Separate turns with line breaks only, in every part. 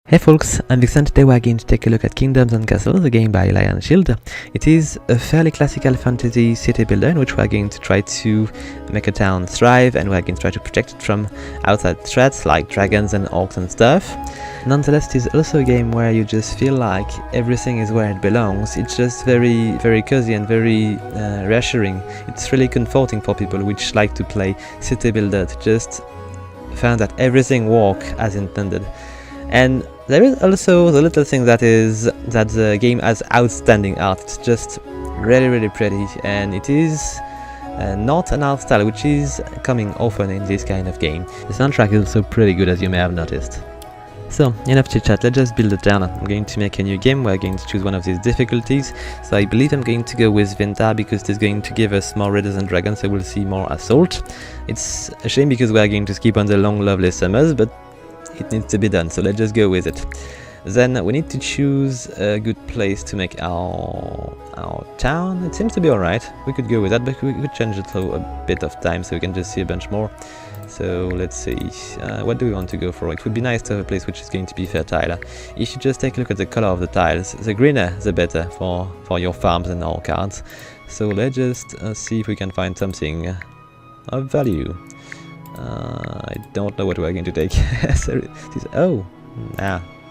Hey folks, I'm Vixen. Today we're going to take a look at Kingdoms and Castles, a game by Lion Shield. It is a fairly classical fantasy city builder in which we're going to try to make a town thrive, and we're going to try to protect it from outside threats like dragons and orcs and stuff. Nonetheless, it is also a game where you just feel like everything is where it belongs. It's just very cozy and very reassuring. It's really comforting for people which like to play city builder to just find that everything works as intended. And there is also the little thing that is that the game has outstanding art. It's just really pretty, and it is not an art style which is coming often in this kind of game. The soundtrack is also pretty good, as you may have noticed. So, enough chit chat, let's just build a town. I'm going to make a new game. We're going to choose one of these difficulties. So I believe I'm going to go with Vinta because it's going to give us more raiders and dragons, so we'll see more assault. It's a shame because we're going to skip on the long lovely summers, but it needs to be done, so let's just go with it. Then we need to choose a good place to make our town. It seems to be alright. We could go with that, but we could change it for a bit of time so we can just see a bunch more. So let's see, what do we want to go for? It would be nice to have a place which is going to be fertile. If you just take a look at the color of the tiles, the greener the better for your farms and all cards. So let's just see if we can find something of value. I don't know what we're going to take. Oh,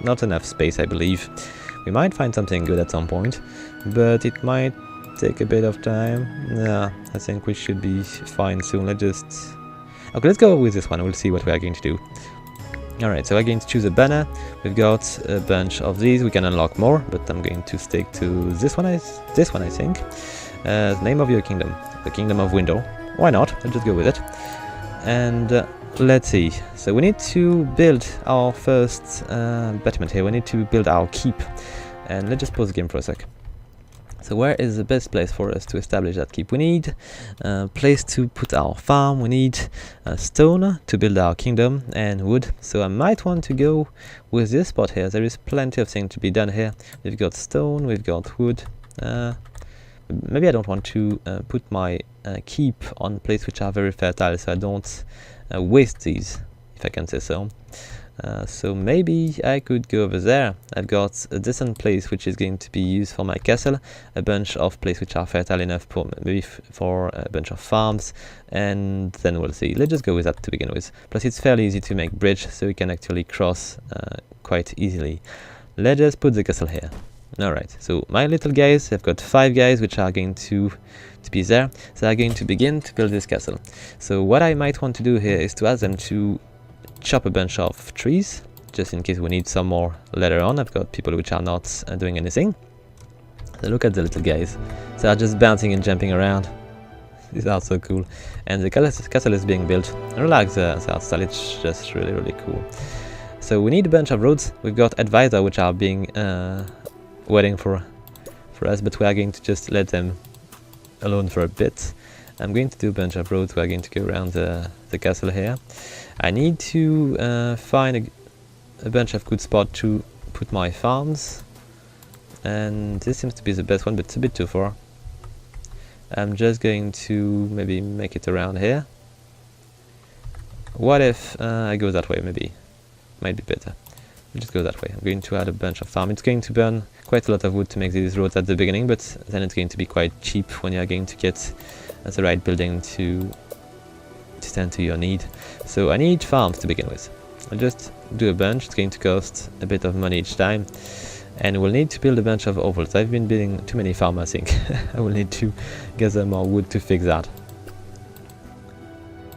not enough space, I believe. We might find something good at some point, but it might take a bit of time. Yeah, I think we should be fine soon. Okay, let's go with this one. We'll see what we are going to do. Alright, so we're going to choose a banner. We've got a bunch of these. We can unlock more, but I'm going to stick to this one, I think. The name of your kingdom. The Kingdom of Window. Why not? Let's just go with it. And let's see, so we need to build our first battlement here. We need to build our keep, and let's just pause the game for a sec. So where is the best place for us to establish that keep? We need a place to put our farm, we need stone to build our kingdom, and wood. So I might want to go with this spot here. There is plenty of things to be done here. We've got stone, we've got wood. Maybe I don't want to put my keep on places which are very fertile, so I don't waste these, if I can say so. So maybe I could go over there. I've got a decent place which is going to be used for my castle, a bunch of places which are fertile enough for maybe for a bunch of farms, and then we'll see. Let's just go with that to begin with. Plus it's fairly easy to make bridge, so we can actually cross quite easily. Let's just put the castle here. Alright, so my little guys, I've got 5 guys which are going to be there. So they're going to begin to build this castle. So what I might want to do here is to ask them to chop a bunch of trees, just in case we need some more later on. I've got people which are not doing anything. So look at the little guys. They are just bouncing and jumping around. These are so cool. And the castle is being built. I really like the art style, it's just really cool. So we need a bunch of roads. We've got advisors which are being waiting for us, but we are going to just let them alone for a bit. I'm going to do a bunch of roads. We are going to go around the castle here. I need to find a bunch of good spots to put my farms, and this seems to be the best one, but it's a bit too far. I'm just going to maybe make it around here. What if I go that way? Maybe might be better. I'll just go that way. I'm going to add a bunch of farm. It's going to burn quite a lot of wood to make these roads at the beginning, but then it's going to be quite cheap when you're going to get the right building to stand to your need. So I need farms to begin with. I'll just do a bunch. It's going to cost a bit of money each time, and we'll need to build a bunch of ovals. I've been building too many farms, I think. I will need to gather more wood to fix that.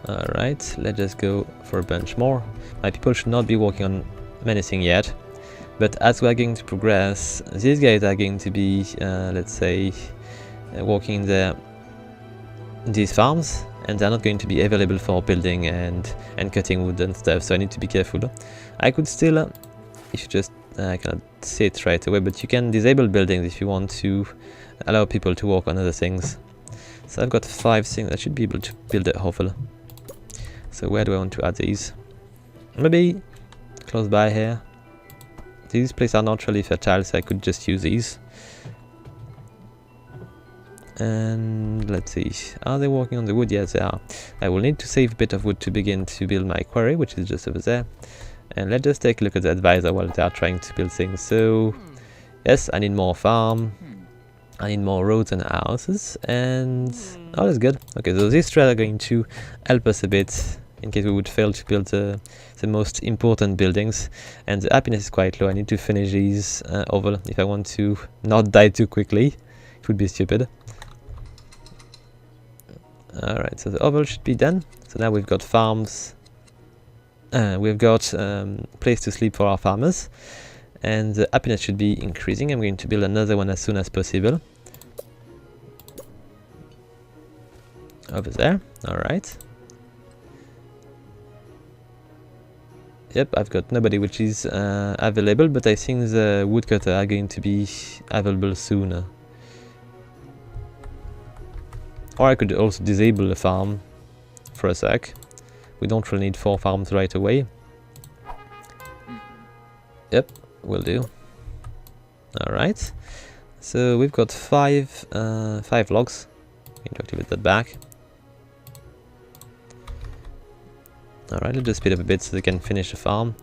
Alright, let's just go for a bunch more. My people should not be working on anything yet, but as we are going to progress, these guys are going to be, let's say, working in these farms, and they're not going to be available for building and cutting wood and stuff, so I need to be careful. I could still, if you just, I cannot say it right away, but you can disable buildings if you want to allow people to work on other things. So I've got 5 things. I should be able to build a hovel. So where do I want to add these? Maybe close by here. These places are not really fertile, so I could just use these. And let's see, are they working on the wood? Yes, they are. I will need to save a bit of wood to begin to build my quarry, which is just over there. And let's just take a look at the advisor while they are trying to build things. So yes, I need more farm, I need more roads and houses, and oh, that's good. Okay, so these threads are going to help us a bit in case we would fail to build the most important buildings. And the happiness is quite low. I need to finish these oval if I want to not die too quickly. It would be stupid. Alright, so the oval should be done. So now we've got farms. We've got place to sleep for our farmers. And the happiness should be increasing. I'm going to build another one as soon as possible. Over there. Alright. Yep, I've got nobody which is available, but I think the woodcutter are going to be available sooner. Or I could also disable the farm for a sec. We don't really need 4 farms right away. Yep, will do. Alright. So we've got 5 logs. I'm going to activate that back. Alright, let's just speed up a bit so they can finish the farm.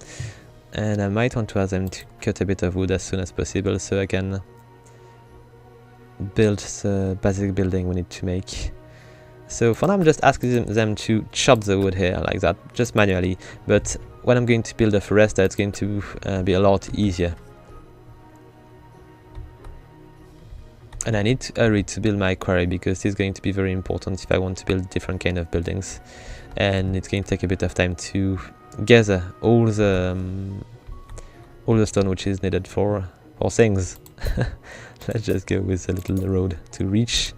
And I might want to ask them to cut a bit of wood as soon as possible so I can build the basic building we need to make. So for now I'm just asking them to chop the wood here like that, just manually. But when I'm going to build a forester, it's going to be a lot easier. And I need to hurry to build my quarry because it's going to be very important if I want to build different kind of buildings. And it's going to take a bit of time to gather all the stone which is needed for things. Let's just go with a little road to reach.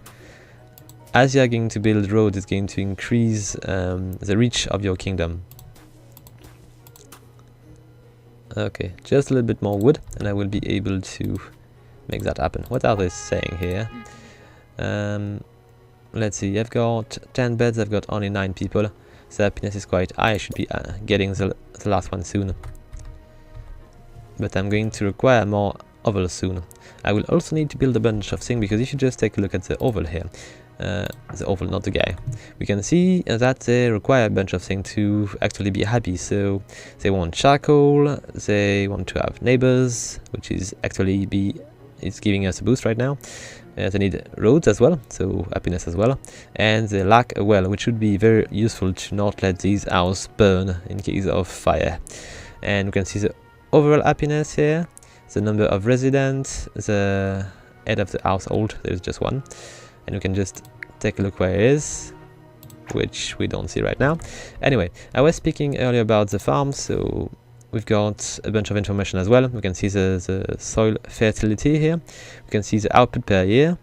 As you are going to build road, it's going to increase the reach of your kingdom. Okay, just a little bit more wood and I will be able to make that happen. What are they saying here? Let's see, I've got 10 beds, I've got only 9 people. So happiness is quite high. I should be getting the last one soon. But I'm going to require more oval soon. I will also need to build a bunch of things because if you just take a look at the oval here, the oval, not the guy, we can see that they require a bunch of things to actually be happy. So they want charcoal, they want to have neighbors, which is actually it's giving us a boost right now. They need roads as well, so happiness as well, and they lack a well, which would be very useful to not let these houses burn in case of fire. And we can see the overall happiness here, the number of residents, the head of the household, there's just one, and we can just take a look where it is, which we don't see right now. Anyway, I was speaking earlier about the farm, so we've got a bunch of information as well. We can see the soil fertility here. We can see the output per year.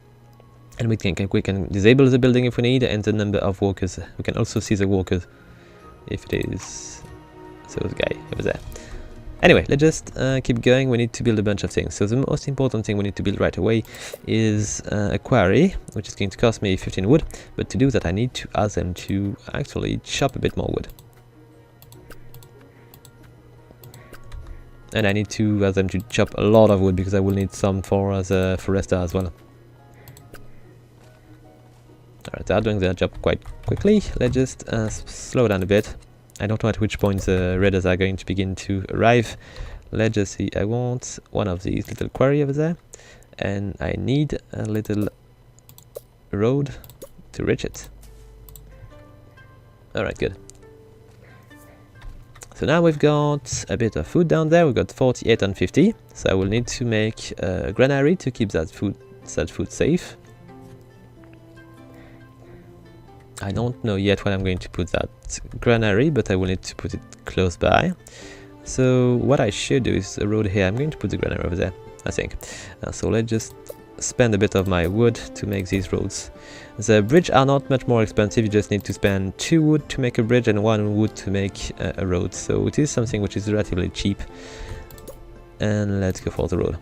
And we can disable the building if we need, and the number of workers. We can also see the workers, if it is those guy over there. Anyway, let's just keep going. We need to build a bunch of things. So the most important thing we need to build right away is a quarry, which is going to cost me 15 wood. But to do that, I need to ask them to actually chop a bit more wood. And I need to ask them to chop a lot of wood because I will need some for the forester as well. Alright, they are doing their job quite quickly. Let's just slow down a bit. I don't know at which point the raiders are going to begin to arrive. Let's just see. I want one of these little quarry over there. And I need a little road to reach it. Alright, good. So now we've got a bit of food down there. We've got 48 and 50. So I will need to make a granary to keep that food safe. I don't know yet when I'm going to put that granary, but I will need to put it close by. So what I should do is a road here. I'm going to put the granary over there, I think. So let's just spend a bit of my wood to make these roads. The bridge are not much more expensive. You just need to spend 2 wood to make a bridge and 1 wood to make a road. So it is something which is relatively cheap. And let's go for the road.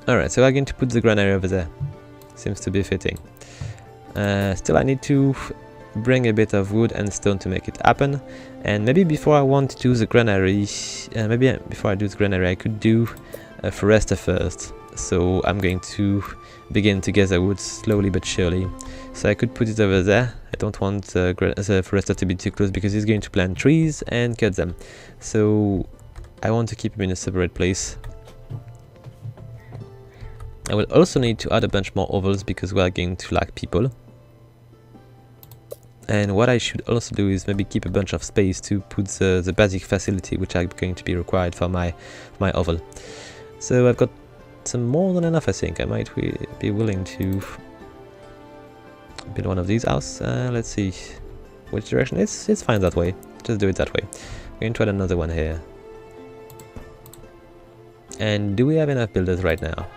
Alright, so I'm going to put the granary over there. Seems to be fitting. Still I need to bring a bit of wood and stone to make it happen. And maybe before I want to do the granary, I could do a forester first. so I'm going to begin to gather wood slowly but surely. So I could put it over there. I don't want the forester to be too close because he's going to plant trees and cut them. So I want to keep him in a separate place. I will also need to add a bunch more ovals because we are going to lack people. And what I should also do is maybe keep a bunch of space to put the basic facility which are going to be required for my oval. So I've got some more than enough, I think. I might be willing to build one of these houses. Let's see which direction. It's fine that way. Just do it that way. I'm going to add another one here. And do we have enough builders right now?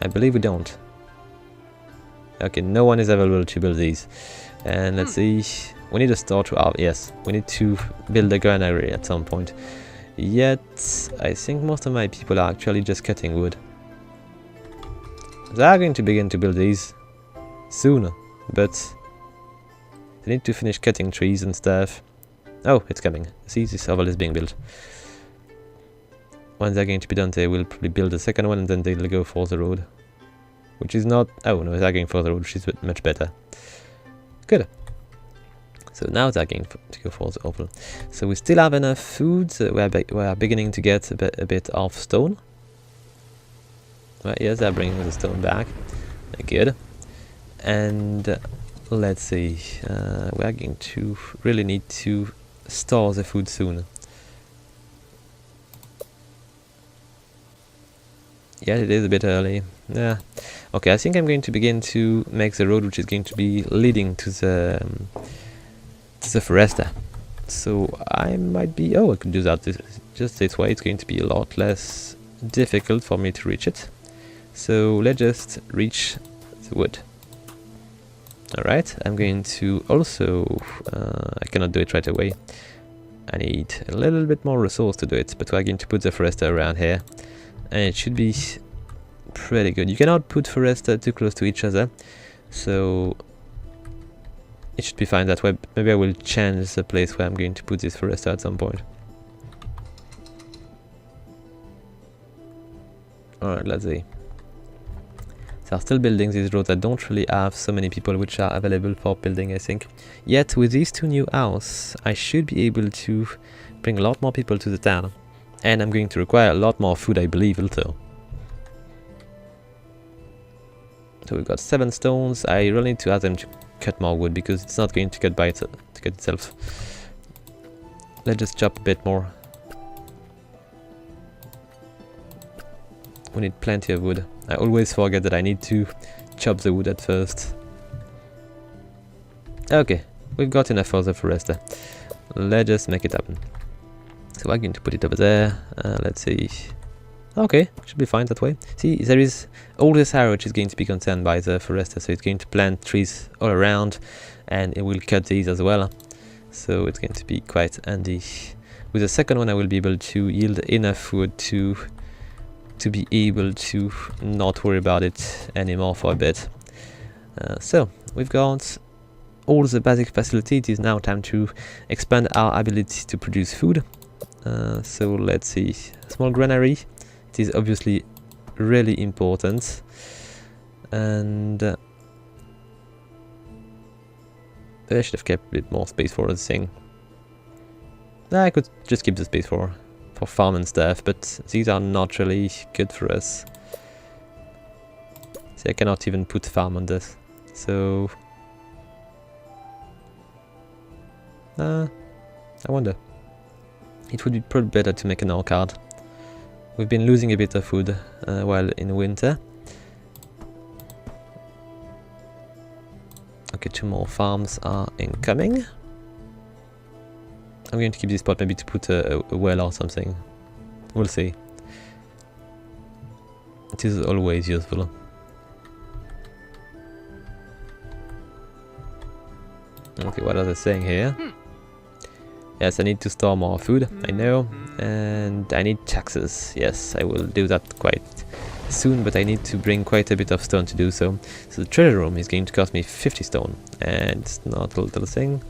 I believe we don't. Okay, no one is available to build these. And let's see, we need a store to yes, we need to build a granary at some point. Yet, I think most of my people are actually just cutting wood. They are going to begin to build these soon, but they need to finish cutting trees and stuff. Oh, it's coming. See, this oval is being built. When they're going to be done, they will probably build a second one and then they'll go for the road. Which is not... oh no, they're going for the road, which is much better. Good. So now they're going to go for the oval. So we still have enough food. So we are beginning to get a bit of stone. Right, yes, they're bringing the stone back. Good. And let's see. We are going to really need to store the food soon. Yeah, it is a bit early. Yeah. Okay, I think I'm going to begin to make the road which is going to be leading to the forester. So I might be... oh, I could do that just this way. It's going to be a lot less difficult for me to reach it. So let's just reach the wood. Alright, I'm going to also... I cannot do it right away. I need a little bit more resource to do it, but we're going to put the forester around here. And it should be pretty good. You cannot put forester too close to each other, so it should be fine that way. Maybe I will change the place where I'm going to put this forester at some point. Alright, let's see. They are still building these roads. I don't really have so many people which are available for building, I think. Yet with these two new houses, I should be able to bring a lot more people to the town. And I'm going to require a lot more food, I believe, also. So we've got 7 stones. I really need to ask them to cut more wood because it's not going to cut by itself. Let's just chop a bit more. We need plenty of wood. I always forget that I need to chop the wood at first. Okay, we've got enough for the forester. Let's just make it happen. So I'm going to put it over there. Let's see. Okay, should be fine that way. See, there is all this area which is going to be concerned by the forester, so it's going to plant trees all around, and it will cut these as well. So it's going to be quite handy. With the second one, I will be able to yield enough food to be able to not worry about it anymore for a bit. So we've got all the basic facilities. It is now time to expand our ability to produce food. So let's see, small granary, it is obviously really important, and I should have kept a bit more space for this thing. I could just keep the space for farm and stuff, but these are not really good for us. See, I cannot even put farm on this, so I wonder. It would be probably better to make an orchard. We've been losing a bit of food while in winter. Okay, 2 more farms are incoming. I'm going to keep this spot maybe to put a well or something. We'll see. It is always useful. Okay, what are they saying here? Yes, I need to store more food, I know, and I need taxes. Yes, I will do that quite soon, but I need to bring quite a bit of stone to do so. So the treasure room is going to cost me 50 stone, and it's not a little thing.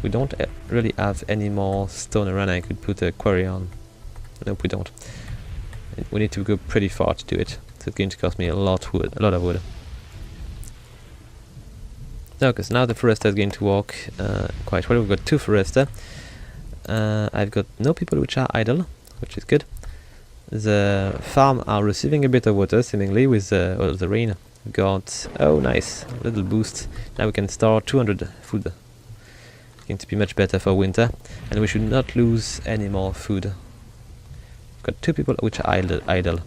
We don't really have any more stone around I could put a quarry on. Nope, we don't. We need to go pretty far to do it, so it's going to cost me a lot of wood. Okay, so now the forester is going to walk quite well. We've got 2 forester. I've got no people which are idle, which is good. The farm are receiving a bit of water, seemingly, with the rain. We've got, oh nice, a little boost. Now we can store 200 food. Going to be much better for winter, and we should not lose any more food. We've got 2 people which are idle.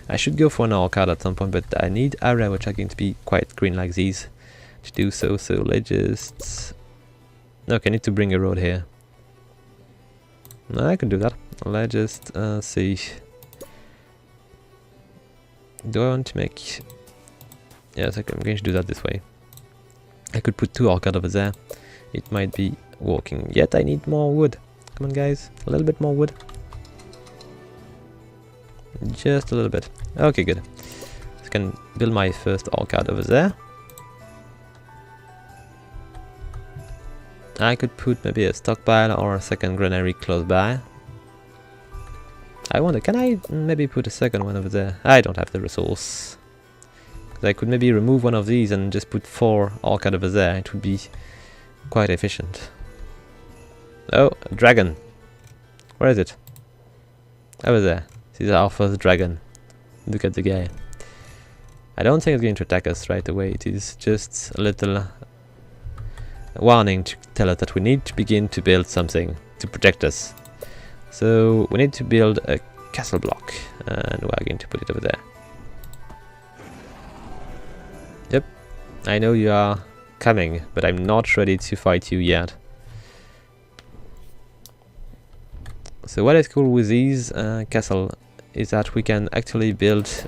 I should go for an orchard at some point, but I need area which are going to be quite green like these to do so. So let's just... Okay, I need to bring a road here. No, I can do that. Let's just see. Do I want to make... Yes, I'm going to do that this way. I could put 2 orchard over there. It might be working. Yet I need more wood. Come on guys, a little bit more wood. Just a little bit. Okay, good. So I can build my first orchard over there. I could put maybe a stockpile or a second granary close by. I wonder, can I maybe put a second one over there? I don't have the resource. I could maybe remove one of these and just put 4 orchard over there. It would be quite efficient. Oh, a dragon. Where is it? Over there. This is our first dragon. Look at the guy. I don't think it's going to attack us right away. It is just a little warning to tell us that we need to begin to build something to protect us. So we need to build a castle block, and we're going to put it over there. Yep, I know you are coming, but I'm not ready to fight you yet. So what is cool with these castle is that we can actually build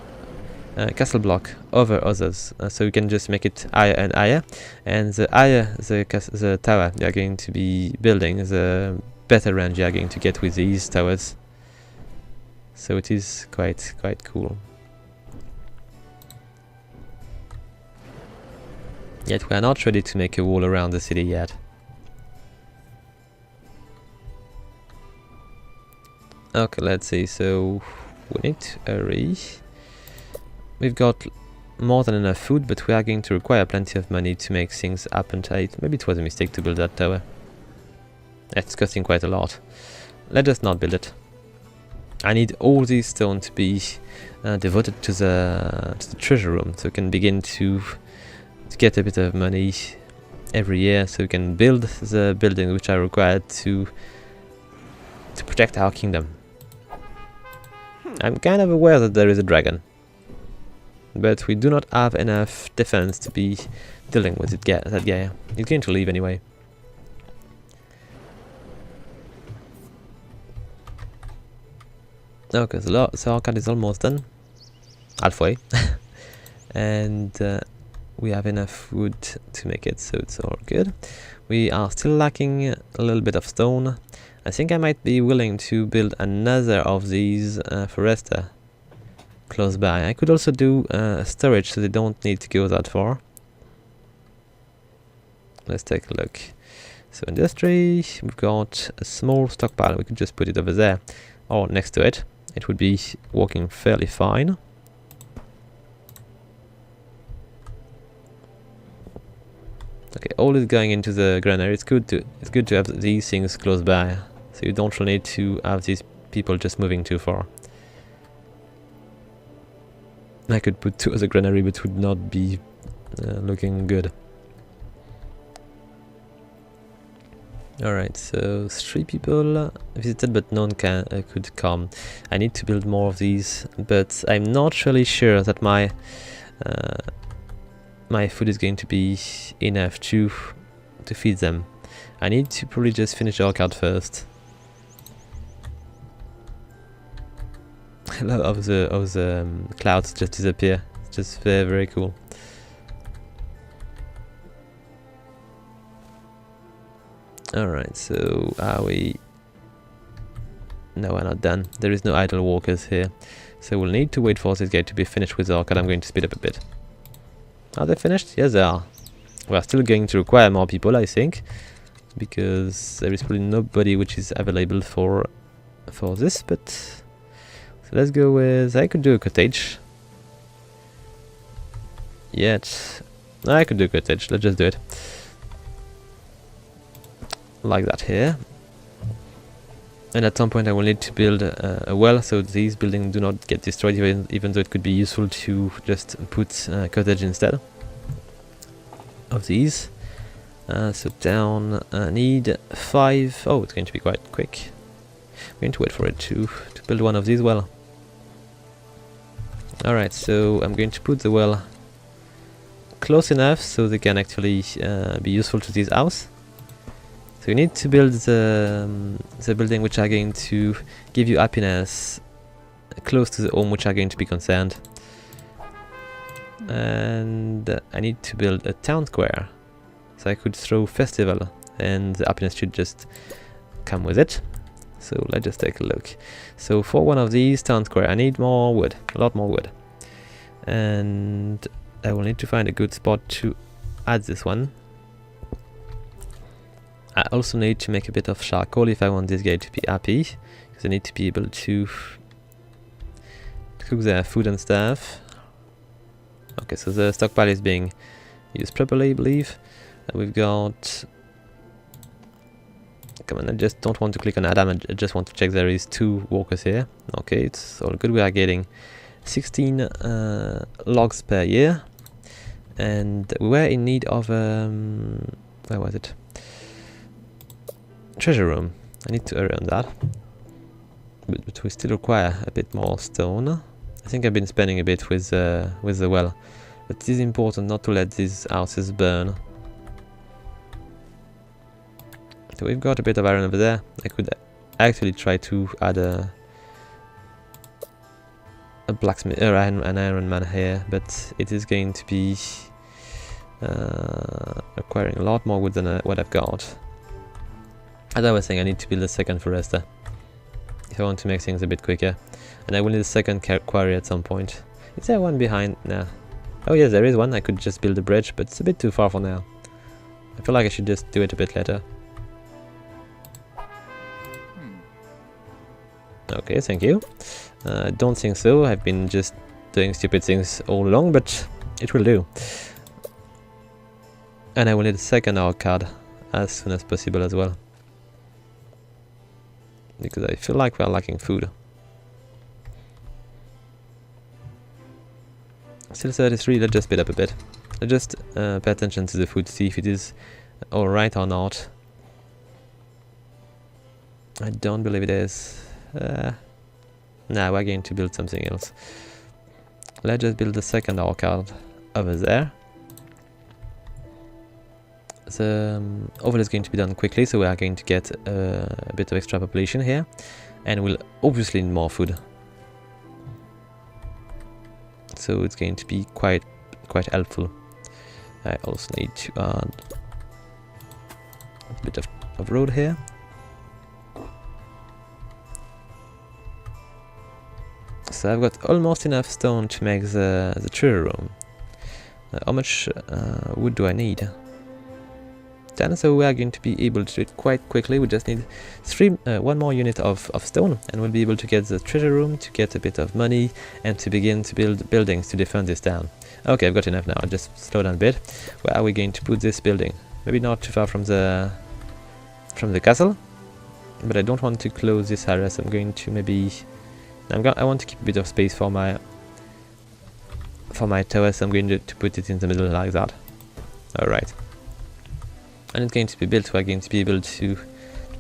a castle block over others. So we can just make it higher and higher, and the higher the tower you are going to be building, the better range you are going to get with these towers. So it is quite cool. Yet we are not ready to make a wall around the city yet. Okay, let's see, so we need to hurry. We've got more than enough food, but we are going to require plenty of money to make things happen tight. Maybe it was a mistake to build that tower. It's costing quite a lot. Let us not build it. I need all these stone to be devoted to the treasure room, so we can begin to get a bit of money every year, so we can build the buildings which are required to protect our kingdom. I'm kind of aware that there is a dragon, but we do not have enough defense to be dealing with that guy. He's going to leave anyway. Okay, the arcade is almost done. Halfway. And we have enough food to make it, so it's all good. We are still lacking a little bit of stone. I think I might be willing to build another of these forester close by. I could also do storage, so they don't need to go that far. Let's take a look. So industry, we've got a small stockpile. We could just put it over there or next to it. It would be working fairly fine. Okay, all is going into the granary. It's good to have these things close by, so you don't really need to have these people just moving too far. I could put 2 as a granary, but would not be looking good. Alright, so 3 people visited, but none could come. I need to build more of these, but I'm not really sure that my food is going to be enough to feed them. I need to probably just finish the orchard first. I love how the clouds just disappear. It's just very cool. Alright, so are we... No, we're not done. There is no idle workers here. So we'll need to wait for this guy to be finished with the orchard. I'm going to speed up a bit. Are they finished? Yes, they are. We are still going to require more people, I think, because there is probably nobody which is available for this, but... So let's go with... I could do a cottage. Yet... I could do a cottage, let's just do it. Like that here. And at some point I will need to build a well, so these buildings do not get destroyed, even though it could be useful to just put cottage instead of these. So down, need 5... Oh, it's going to be quite quick. I'm going to wait for it to build one of these well. Alright, so I'm going to put the well close enough so they can actually be useful to this house. So you need to build the building which are going to give you happiness close to the home which are going to be concerned. And I need to build a town square. So I could throw festival and the happiness should just come with it. So let's just take a look. So for one of these town square I need more wood, a lot more wood. And I will need to find a good spot to add this one. I also need to make a bit of charcoal if I want this guy to be happy, because I need to be able to cook their food and stuff. Okay, so the stockpile is being used properly, I believe. We've got... Come on, I just don't want to click on Adam, I just want to check there is 2 workers here. Okay, it's all good, we are getting 16 logs per year. And we were in need of... where was it? Treasure room. I need to hurry on that. But we still require a bit more stone. I think I've been spending a bit with the well. But it is important not to let these houses burn. So we've got a bit of iron over there. I could actually try to add a blacksmith, an iron man here, but it is going to be requiring a lot more wood than what I've got. As I was saying, I need to build a second forester if I want to make things a bit quicker. And I will need a second quarry at some point. Is there one behind? Nah. Oh yes, there is one. I could just build a bridge, but it's a bit too far for now. I feel like I should just do it a bit later. Okay, thank you. I don't think so. I've been just doing stupid things all along, but it will do. And I will need a second arcade as soon as possible as well. Because I feel like we are lacking food. Still 33, let's just speed up a bit. Let's just pay attention to the food, see if it is alright or not. I don't believe it is. Nah, we're going to build something else. Let's just build the second arcade over there. The overlay is going to be done quickly, so we are going to get a bit of extra population here, and we'll obviously need more food. So it's going to be quite helpful. I also need to add a bit of road here. So I've got almost enough stone to make the treasure room. How much wood do I need? 10, so we are going to be able to do it quite quickly. We just need one more unit of stone, and we'll be able to get the treasure room, to get a bit of money, and to begin to build buildings to defend this town. Okay, I've got enough now. I'll just slow down a bit. Where are we going to put this building? Maybe not too far from the castle, but I don't want to close this area, so I'm going to maybe... I want to keep a bit of space for my tower, so I'm going to put it in the middle like that. Alright. And it's going to be built. We're going to be able to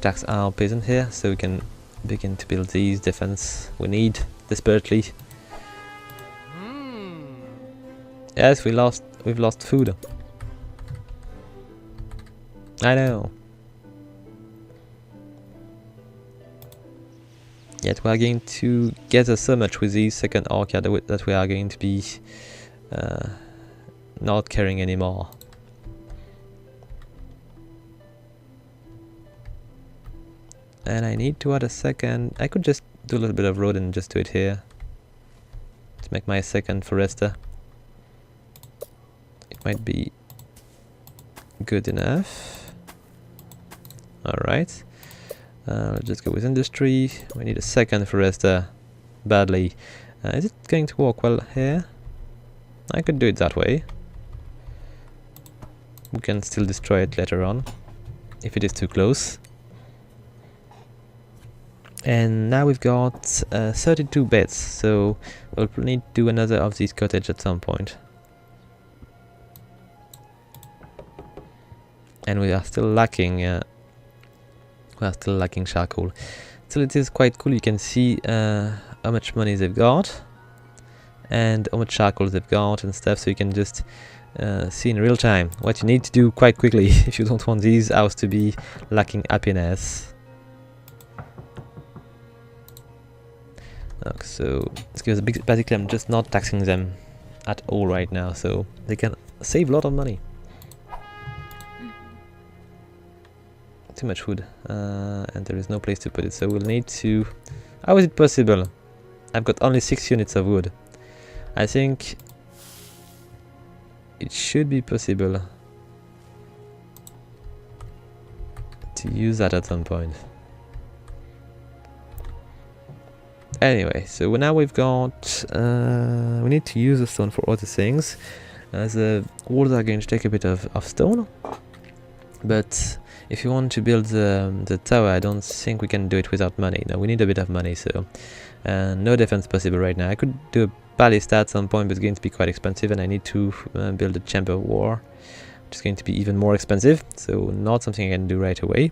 tax our peasant here, so we can begin to build these defense we need desperately. Yes, we've lost food. I know. Yet we are going to gather so much with the second arcade that we are going to be not caring anymore. And I need to add a second... I could just do a little bit of road and just do it here to make my second forester. It might be good enough. Alright. Let's just go with industry. We need a second forester badly. Is it going to work well here? I could do it that way. We can still destroy it later on, if it is too close. And now we've got 32 beds, so we'll need to do another of these cottages at some point. And we are still lacking charcoal. So it is quite cool. You can see how much money they've got and how much charcoal they've got and stuff, so you can just see in real time what you need to do quite quickly if you don't want these houses to be lacking happiness. Okay, so basically I'm just not taxing them at all right now, so they can save a lot of money. Too much wood, and there is no place to put it, so we'll need to... How is it possible? I've got only 6 units of wood. I think it should be possible to use that at some point. Anyway, so now we've got... we need to use the stone for other things. The walls are going to take a bit of stone, but if you want to build the tower, I don't think we can do it without money. No, we need a bit of money, so no defense possible right now. I could do a ballista at some point, but it's going to be quite expensive, and I need to build a chamber of war, which is going to be even more expensive, so not something I can do right away.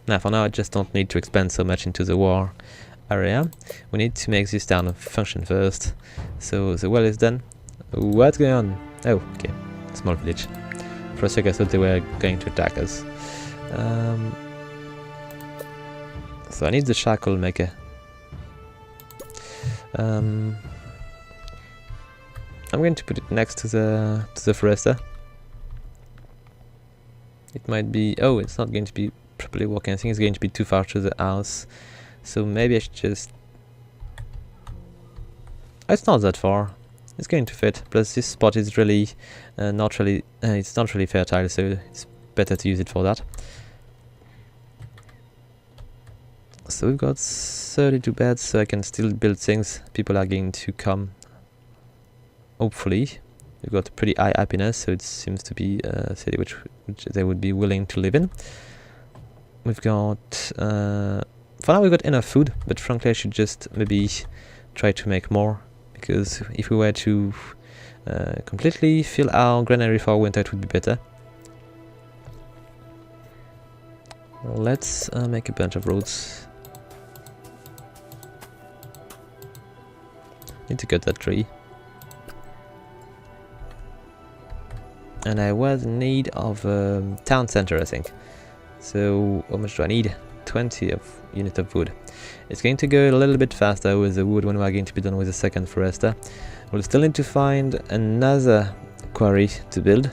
Now, for now, I just don't need to expand so much into the war area. We need to make this town function first. So the well is done. What's going on? Oh, okay. Small village. For a second, I thought they were going to attack us. So I need the charcoal maker. I'm going to put it next to the forester. It might be... Oh, it's not going to be properly working. I think it's going to be too far to the house. So maybe I should just... It's not that far. It's going to fit. Plus this spot is really it's not really fertile, so it's better to use it for that. So we've got 32 beds, so I can still build things. People are going to come. Hopefully. We've got pretty high happiness, so it seems to be a city which they would be willing to live in. We've got for now we've got enough food, but frankly I should just maybe try to make more, because if we were to completely fill our granary for winter, it would be better. Let's make a bunch of roads. Need to cut that tree. And I was in need of a town center, I think. So how much do I need? 20 units of wood. It's going to go a little bit faster with the wood when we're going to be done with the second forester. We'll still need to find another quarry to build.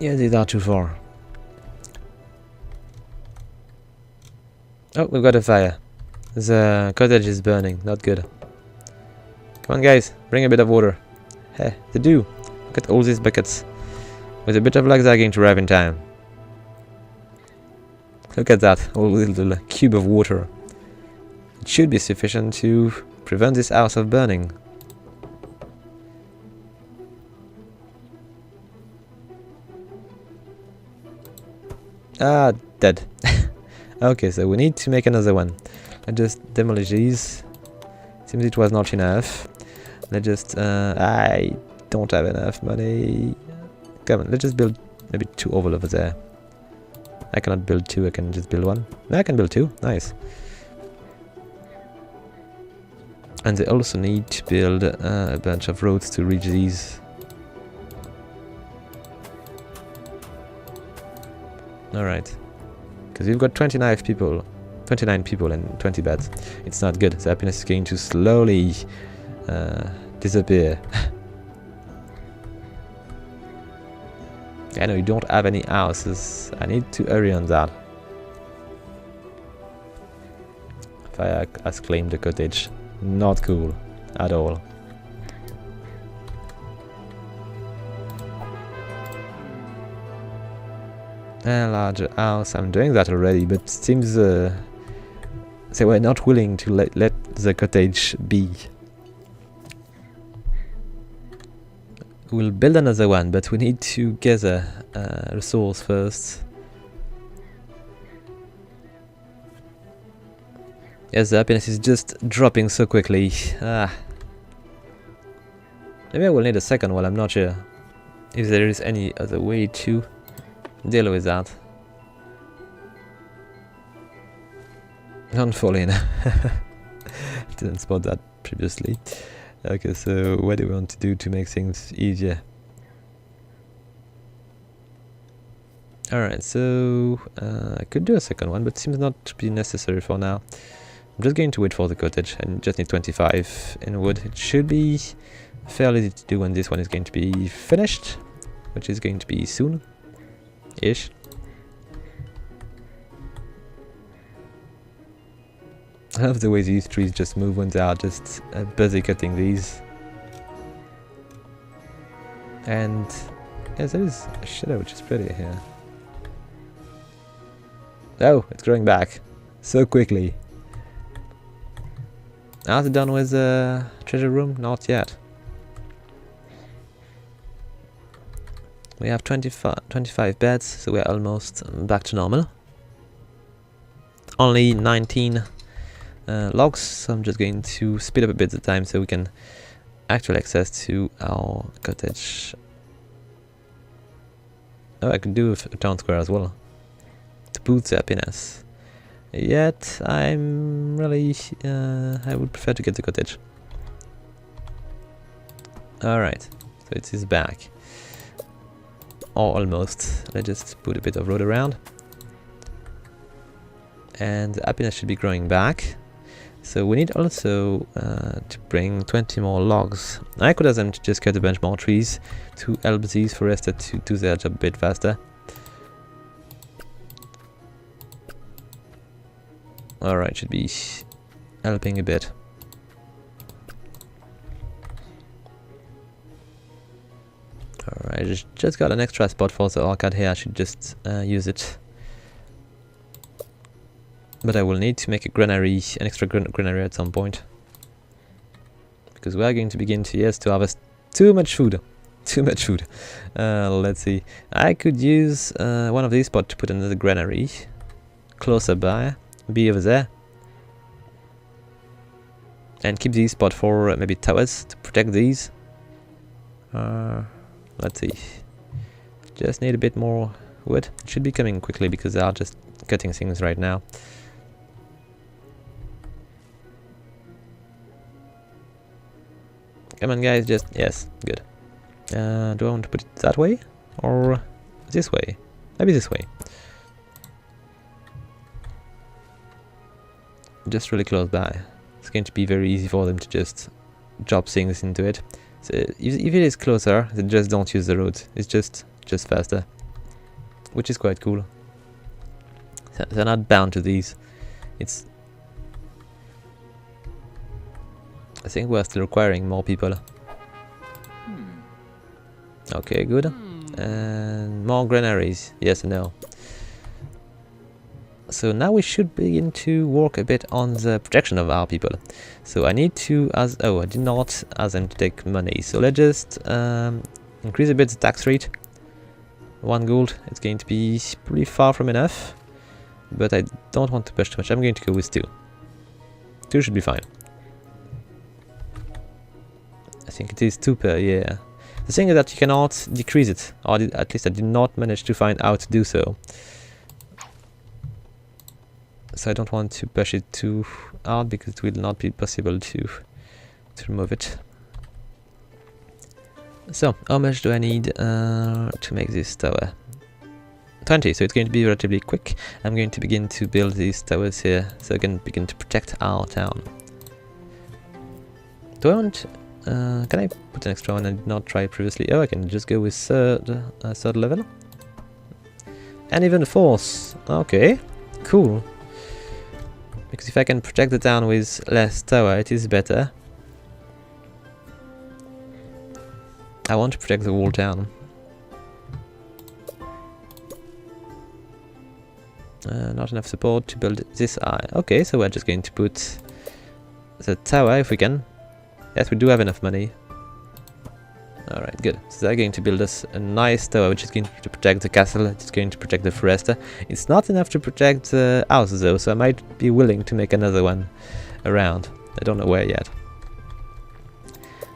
Yeah, these are too far. Oh, we've got a fire. The cottage is burning, not good. Come on guys, bring a bit of water. Hey, they do. Look at all these buckets. With a bit of luck, they're going to arrive in time. Look at that, all little cube of water. It should be sufficient to prevent this house of burning. Ah, dead. Okay, so we need to make another one. Let's just demolish these. Seems it was not enough. Let's just... I don't have enough money. Come on, let's just build maybe 2 over there. I cannot build 2, I can just build 1. No, I can build 2, nice. And they also need to build a bunch of roads to reach these. Alright. Because we've got 29 people and 20 beds. It's not good. The happiness is going to slowly disappear. I know you don't have any houses. I need to hurry on that. Fire has claimed the cottage. Not cool at all. A larger house. I'm doing that already, but it seems they were not willing to let the cottage be. We'll build another one, but we need to gather resource first. Yes, the happiness is just dropping so quickly. Maybe I will need a second one, I'm not sure if there is any other way to deal with that. Don't fall in. Didn't spot that previously. Okay, so what do we want to do to make things easier? Alright, so I could do a second one, but it seems not to be necessary for now. I'm just going to wait for the cottage and just need 25 in wood. It should be fairly easy to do when this one is going to be finished, which is going to be soon-ish. I love the way these trees just move when they are just busy cutting these. And yes, there is a shadow which is pretty here. Oh, it's growing back so quickly. Are they done with the treasure room? Not yet. We have 25 beds, so we're almost back to normal. Only 19 logs, so I'm just going to speed up a bit the time so we can actually access to our cottage. Oh, I could do a town square as well to boost the happiness. Yet I'm really I would prefer to get the cottage. Alright, so it is back. Or almost. Let's just put a bit of road around. And the happiness should be growing back. So we need also to bring 20 more logs. I could ask them to just cut a bunch more trees to help these foresters to do their job a bit faster. Alright, should be helping a bit. Alright, just got an extra spot for the arcade here, I should just use it. But I will need to make a granary, an extra granary at some point. Because we are going to begin to, yes, to harvest too much food. Too much food. Let's see. I could use one of these spots to put another granary. Closer by. Be over there. And keep these spots for maybe towers to protect these. Let's see. Just need a bit more wood. It should be coming quickly because they are just cutting things right now. Come on guys, just, yes, good. Do I want to put it that way? Or this way? Maybe this way. Just really close by. It's going to be very easy for them to just drop things into it. So if it is closer, they just don't use the road. It's just faster. Which is quite cool. They're not bound to these. It's... I think we're still requiring more people. Okay, good. And more granaries. Yes and no. So now we should begin to work a bit on the protection of our people. So I need to I did not ask them to take money. So let's just increase a bit the tax rate. 1 gold. It's going to be pretty far from enough. But I don't want to push too much. I'm going to go with 2. 2 should be fine. I think it is 2 per year. The thing is that you cannot decrease it, or at least I did not manage to find how to do so. So I don't want to push it too hard because it will not be possible to remove it. So how much do I need to make this tower? 20, so it's going to be relatively quick. I'm going to begin to build these towers here so I can begin to protect our town. Do I want... can I put an extra one? I did not try it previously. Oh, I can just go with third level. And even 4th. Okay, cool. Because if I can protect the town with less tower, it is better. I want to protect the whole town. Not enough support to build this eye. Okay, so we're just going to put the tower if we can. Yes, we do have enough money. Alright, good. So they're going to build us a nice tower which is going to protect the castle, it's going to protect the forest. It's not enough to protect the houses though, so I might be willing to make another one around. I don't know where yet.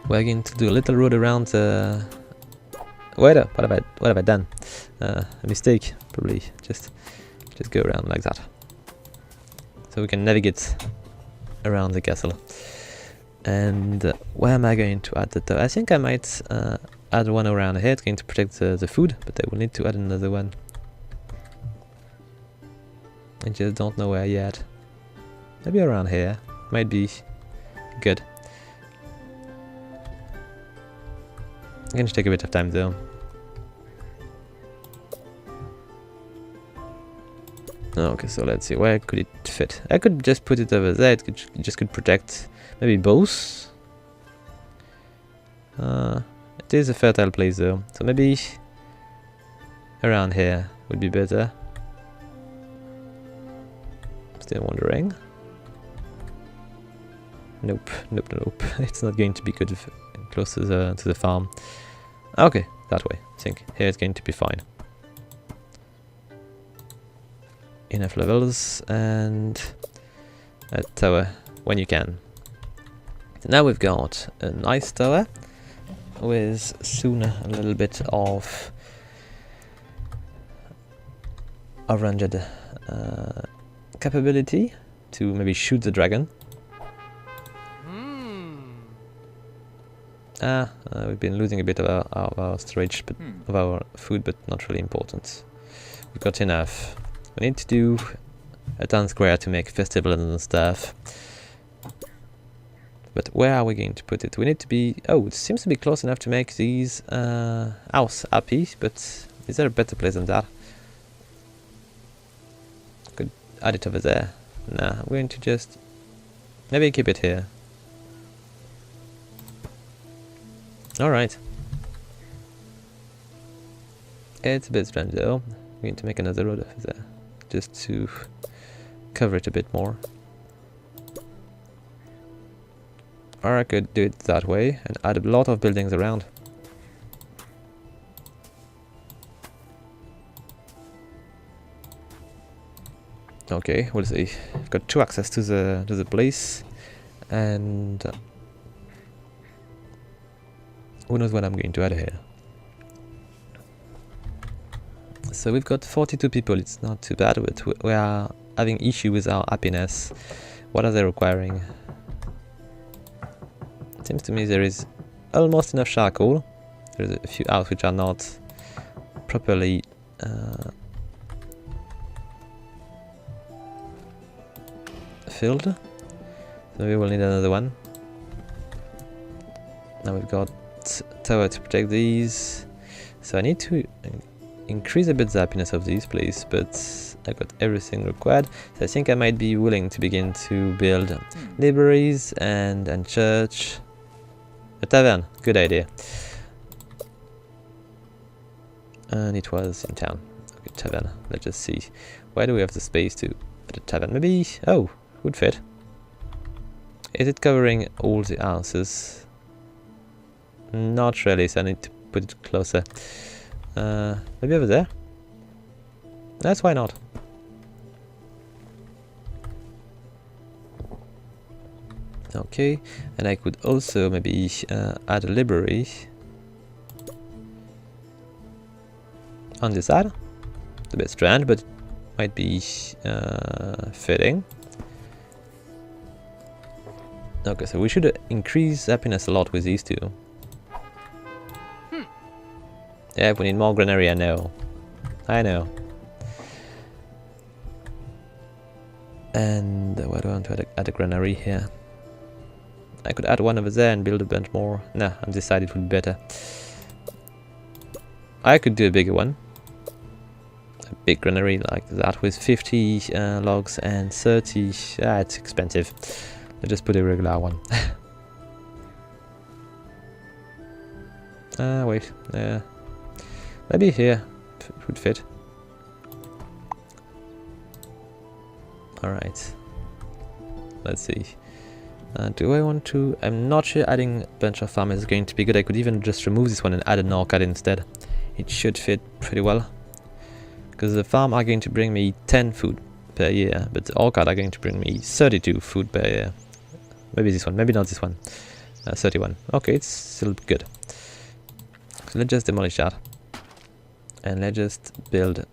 We're going to do a little road around the... Wait up, what have I done? A mistake, probably. Just go around like that. So we can navigate around the castle. And where am I going to add the tower? I think I might add one around here. It's going to protect the food, but I will need to add another one. I just don't know where yet. Maybe around here. Might be good. It's going to take a bit of time though. Okay, so let's see, where could it fit? I could just put it over there, it just could protect maybe both. It is a fertile place though, so maybe around here would be better. Still wondering. Nope, it's not going to be good if close to the farm. Okay, that way, I think. Here it's going to be fine. Enough levels and a tower when you can. Now we've got a nice tower with soon a little bit of ranged capability to maybe shoot the dragon. We've been losing a bit of our storage, but of our food, but not really important. We've got enough. We need to do a town square to make festivals and stuff. But where are we going to put it? We need to be... Oh, it seems to be close enough to make these house happy, but is there a better place than that? Could add it over there. Nah, I'm going to just... maybe keep it here. Alright. It's a bit strange though. I'm going to make another road over there, just to cover it a bit more. Or I could do it that way and add a lot of buildings around. Okay, we'll see. I've got 2 access to the place, and who knows what I'm going to add here. So we've got 42 people, it's not too bad, but we are having issue with our happiness. What are they requiring? It seems to me there is almost enough charcoal. There's a few houses which are not properly filled. So maybe we'll need another one. Now we've got tower to protect these. So I need to increase a bit the happiness of these places, but I've got everything required. So I think I might be willing to begin to build libraries and church. A tavern, good idea. And it was in town. Okay, tavern, let's just see. Where do we have the space to put a tavern? Maybe, oh, would fit. Is it covering all the houses? Not really, so I need to put it closer. Maybe over there? That's why not. Okay, and I could also maybe add a library on this side. It's a bit strange, but might be fitting. Okay, so we should increase happiness a lot with these two. Yeah, we need more granary, I know. I know. And where do I want to add a granary here? I could add one over there and build a bunch more. Nah, I decided it would be better. I could do a bigger one. A big granary like that with 50 logs and 30. Ah, it's expensive. I'll just put a regular one. Wait. Maybe here it would fit. Alright. Let's see. Do I want to... I'm not sure adding a bunch of farmers is going to be good. I could even just remove this one and add an orchard instead. It should fit pretty well. Because the farm are going to bring me 10 food per year, but the orchard are going to bring me 32 food per year. Maybe this one, maybe not this one. 31. Okay, it's still good. So let's just demolish that. And let's just build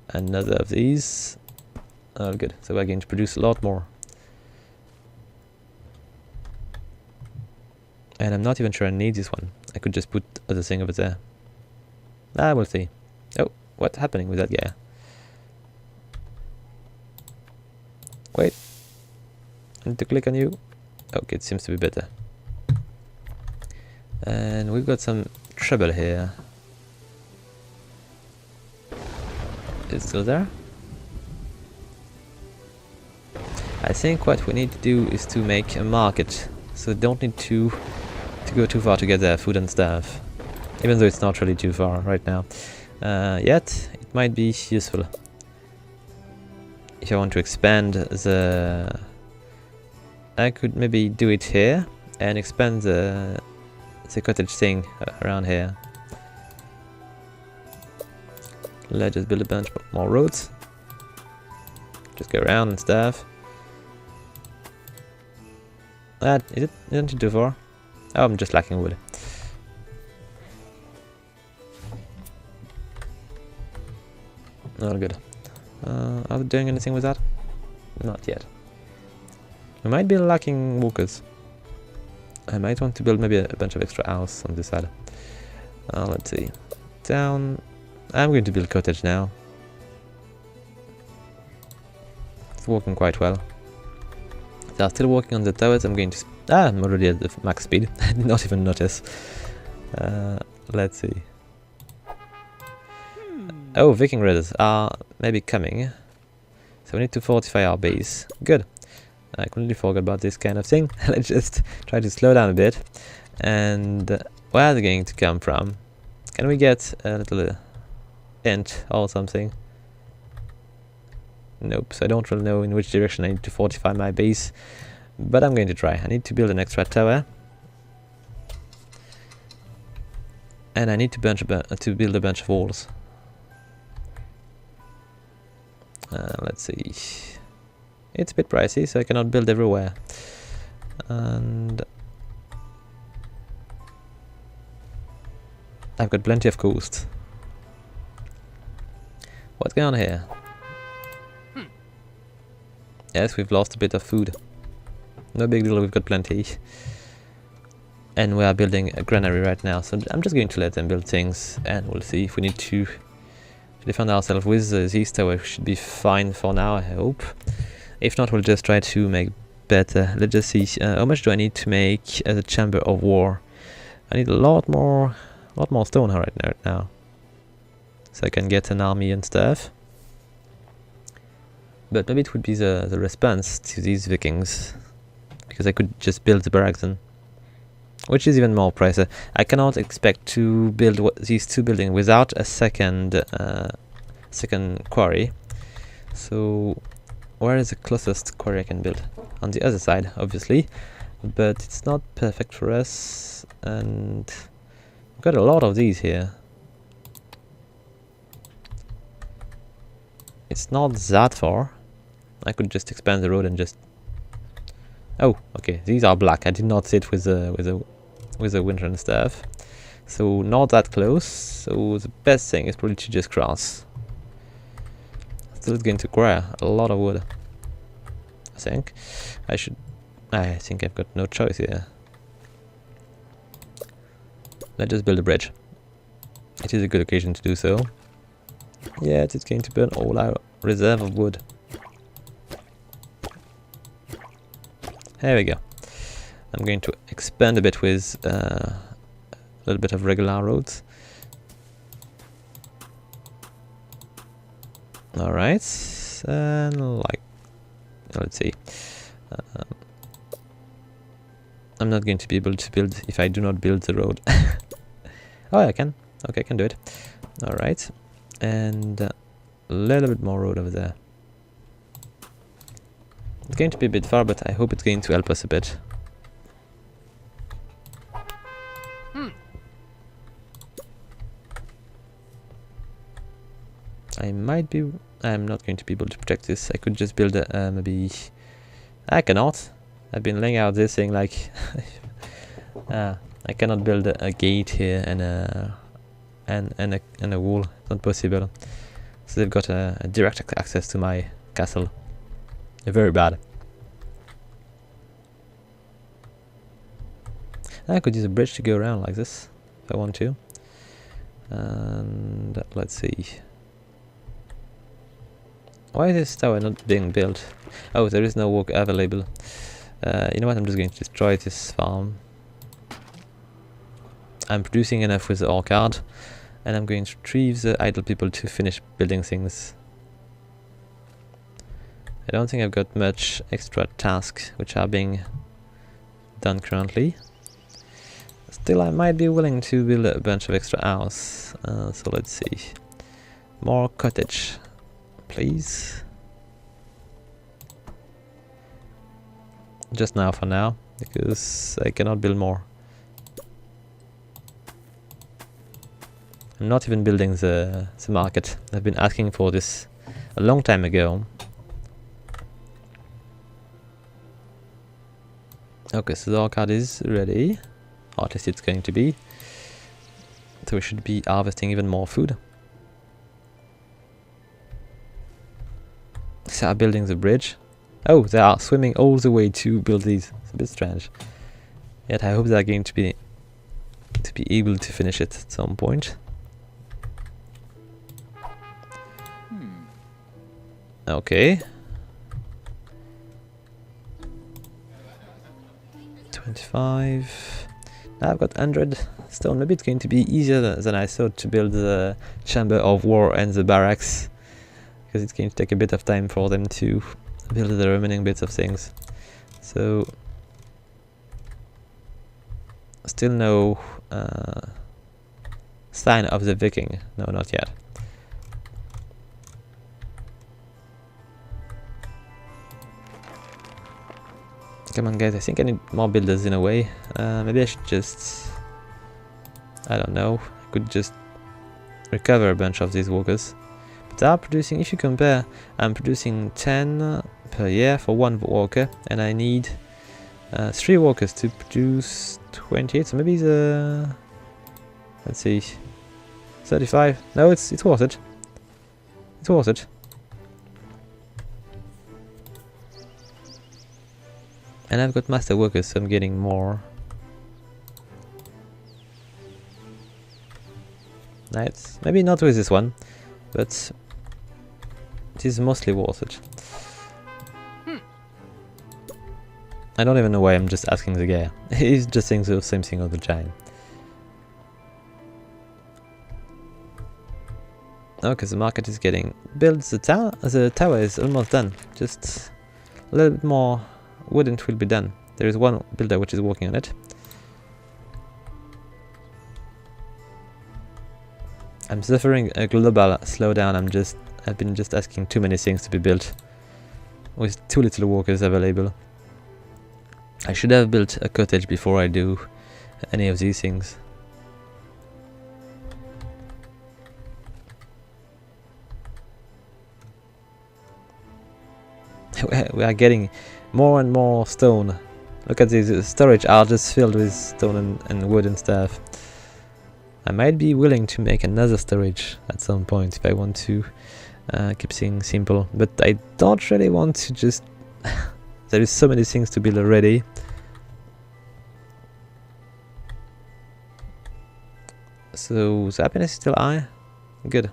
another of these. Oh, good. So we're going to produce a lot more. And I'm not even sure I need this one. I could just put other thing over there. We'll see. Oh, what's happening with that guy? Wait. I need to click on you. Okay, it seems to be better. And we've got some trouble here. Is it still there? I think what we need to do is to make a market. So don't need to go too far to get their food and stuff. Even though it's not really too far right now. Yet, it might be useful. If I want to expand the... I could maybe do it here and expand the cottage thing around here. Let's just build a bunch more roads. Just go around and stuff. Isn't it too far? Oh, I'm just lacking wood. Not good. Are we doing anything with that? Not yet. We might be lacking walkers. I might want to build maybe a bunch of extra house on this side. Let's see. Down. I'm going to build cottage now. It's working quite well. They are still working on the towers. I'm going to... I'm already at the max speed. I did not even notice. Let's see. Oh, Viking raiders are maybe coming. So we need to fortify our base. Good. I completely forgot about this kind of thing. Let's just try to slow down a bit. And where are they going to come from? Can we get a little hint or something? Nope, so I don't really know in which direction I need to fortify my base. But I'm going to try. I need to build an extra tower. And I need to build a bunch of walls. Let's see. It's a bit pricey, so I cannot build everywhere. And I've got plenty of coast. What's going on here? Yes, we've lost a bit of food. No big deal, we've got plenty. And we are building a granary right now, so I'm just going to let them build things, and we'll see if we need to defend ourselves with these towers. We should be fine for now, I hope. If not, we'll just try to make better. Let's just see, how much do I need to make the chamber of war? I need a lot more stone right now. So I can get an army and stuff. But maybe it would be the response to these Vikings. Because I could just build the barracks then. Which is even more pricey. I cannot expect to build these two buildings without a second quarry. So where is the closest quarry I can build? On the other side, obviously. But it's not perfect for us. And we've got a lot of these here. It's not that far. I could just expand the road and just... Oh, okay. These are black. I did not sit with the winter and stuff. So not that close. So the best thing is probably to just cross. Still it's going to require a lot of wood. I think. I think I've got no choice here. Let's just build a bridge. It is a good occasion to do so. Yeah, it's going to burn all our reserve of wood. There we go. I'm going to expand a bit with a little bit of regular roads. Alright, and let's see. I'm not going to be able to build if I do not build the road. Oh, I can. Okay, I can do it. Alright. And a little bit more road over there. It's going to be a bit far, but I hope it's going to help us a bit. I'm not going to be able to protect this. I could just build a, maybe... I cannot. I've been laying out this thing like... I cannot build a gate here and a wall. It's not possible. So they've got a direct access to my castle. They're very bad. I could use a bridge to go around like this if I want to. And let's see. Why is this tower not being built? Oh, there is no work available. You know what? I'm just going to destroy this farm. I'm producing enough with the ore card, and I'm going to retrieve the idle people to finish building things. I don't think I've got much extra tasks which are being done currently. Still, I might be willing to build a bunch of extra house. So let's see. More cottage, please. Just now for now, because I cannot build more. I'm not even building the market. I've been asking for this a long time ago. Okay, so the ore card is ready. Or at least it's going to be. So we should be harvesting even more food. So I'm building the bridge. Oh, they are swimming all the way to build these. It's a bit strange. Yet I hope they're going to be able to finish it at some point. Okay. 25. Now I've got 100 stone. Maybe it's going to be easier than I thought to build the chamber of war and the barracks, because it's going to take a bit of time for them to build the remaining bits of things. So still no sign of the Viking. No, not yet. Come on guys, I think I need more builders in a way. Maybe I should just... I don't know. I could just recover a bunch of these workers. But they are producing, if you compare, I'm producing 10 per year for one worker, and I need 3 workers to produce 28, so maybe the... let's see... 35? No, it's worth it. It's worth it. And I've got master workers, so I'm getting more. Nice. Maybe not with this one, but it is mostly worth it. I don't even know why I'm just asking the guy. He's just saying the same thing all the time. Okay, the market is getting built. The tower is almost done. Just a little bit more wood and it will be done. There is one builder which is working on it. I'm suffering a global slowdown. I've been just asking too many things to be built with too little workers available. I should have built a cottage before I do any of these things. We are getting more and more stone. Look at these storage are just filled with stone and wood and stuff. I might be willing to make another storage at some point if I want to keep things simple, but I don't really want to just... there is so many things to build already. So the happiness is still high. Good.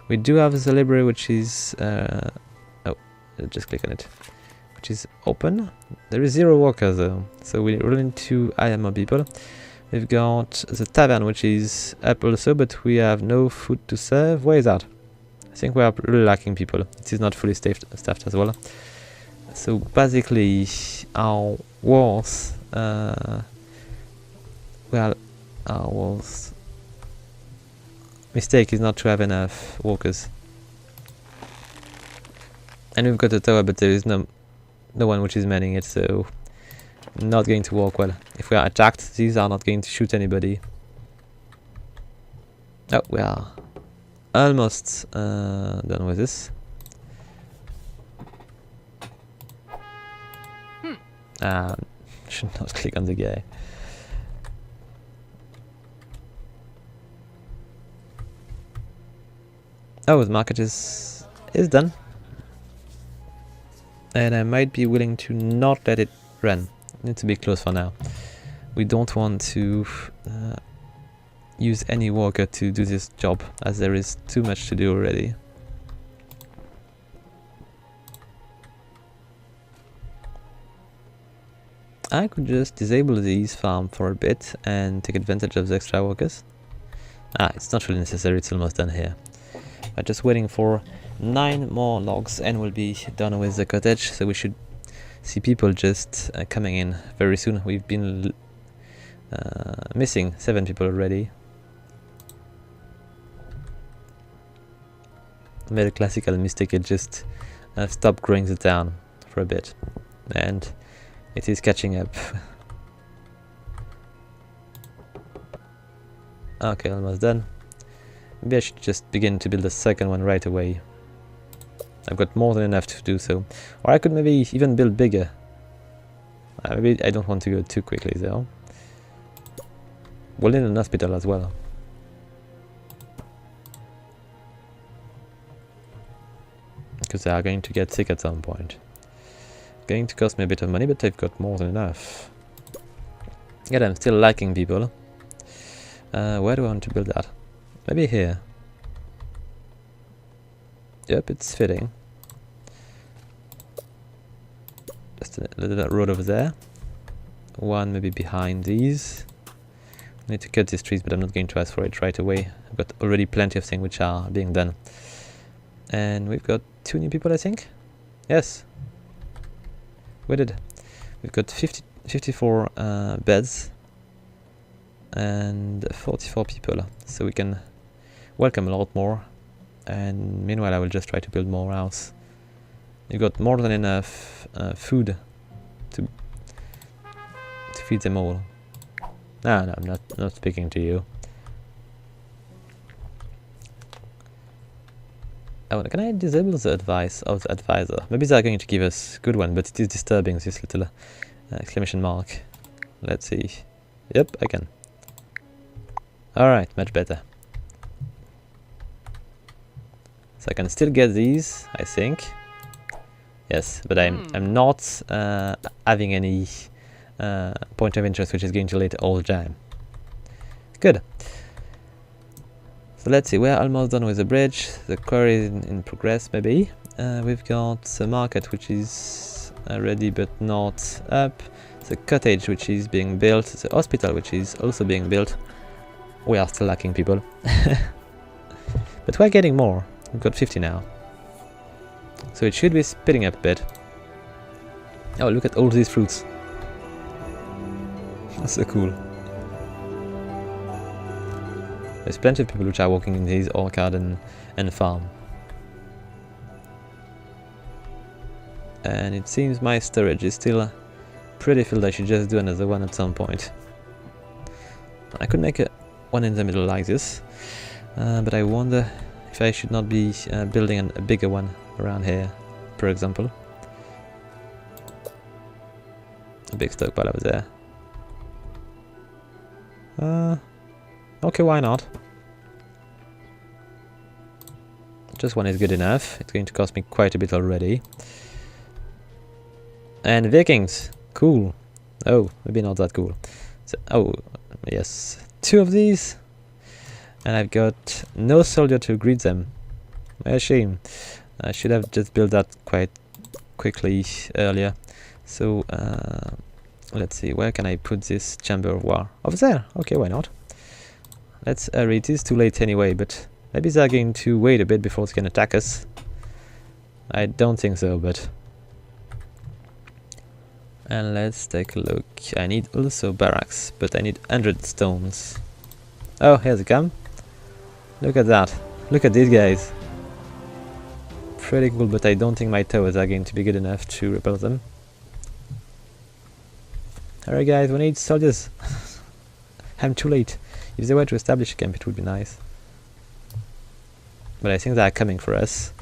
We do have the library which is... oh, just click on it. Which is open. There is 0 workers though, so we really need to hire more people. We've got the tavern which is up also, but we have no food to serve. Where is that? I think we are really lacking people. It is not fully staffed as well. So basically our worst mistake is not to have enough workers. And we've got a tower, but there is no one which is manning it, so not going to work well. If we are attacked, these are not going to shoot anybody. Oh, we are almost done with this. Should not click on the guy. Oh, the market is done. And I might be willing to not let it run. Need to be close for now. We don't want to use any worker to do this job, as there is too much to do already. I could just disable these farm for a bit and take advantage of the extra workers. It's not really necessary, it's almost done here. I'm just waiting for 9 more logs and we'll be done with the cottage, so we should see people just coming in very soon. We've been missing 7 people already. Made a classical mistake, it just stopped growing the town for a bit, and it is catching up. Okay, almost done. Maybe I should just begin to build a second one right away. I've got more than enough to do so. Or I could maybe even build bigger. Maybe I don't want to go too quickly though. We'll need an hospital as well. Because they are going to get sick at some point. Going to cost me a bit of money, but they've got more than enough. Yet I'm still lacking people. Where do I want to build that? Maybe here. Yep, it's fitting. Just a little road over there. One maybe behind these. I need to cut these trees, but I'm not going to ask for it right away. I've got already plenty of things which are being done. And we've got 2 new people, I think? Yes. We did. We've got 54 beds and 44 people, so we can welcome a lot more. And meanwhile I will just try to build more house. You've got more than enough food to feed them all. No, I'm not speaking to you. Oh, can I disable the advice of the advisor? Maybe they're going to give us a good one, but it is disturbing, this little exclamation mark. Let's see. Yep, I can. Alright, much better. So I can still get these, I think. Yes, but I'm not having any point of interest which is going to lead all the time. Good. So let's see, we're almost done with the bridge. The quarry is in progress, maybe. We've got the market which is ready but not up. The cottage which is being built. The hospital which is also being built. We are still lacking people. But we're getting more. We've got 50 now. So it should be speeding up a bit. Oh, look at all these fruits. That's so cool. There's plenty of people which are working in these orchard and farm. And it seems my storage is still pretty filled. I should just do another one at some point. I could make one in the middle like this, but I wonder if I should not be building a bigger one around here, for example. A big stockpile over there. Okay, why not? Just one is good enough. It's going to cost me quite a bit already. And Vikings! Cool. Oh, maybe not that cool. So, oh, yes. 2 of these. And I've got no soldier to greet them. A shame. I should have just built that quite quickly earlier. So, let's see. Where can I put this chamber of war? Over there. Okay, why not? Let's hurry. It is too late anyway, but maybe they're going to wait a bit before they can attack us. I don't think so, but... And let's take a look. I need also barracks, but I need 100 stones. Oh, here they come. Look at that. Look at these guys. pretty cool, but I don't think my towers are going to be good enough to repel them. Alright guys, we need soldiers. I'm too late. If they were to establish a camp, it would be nice. But I think they are coming for us.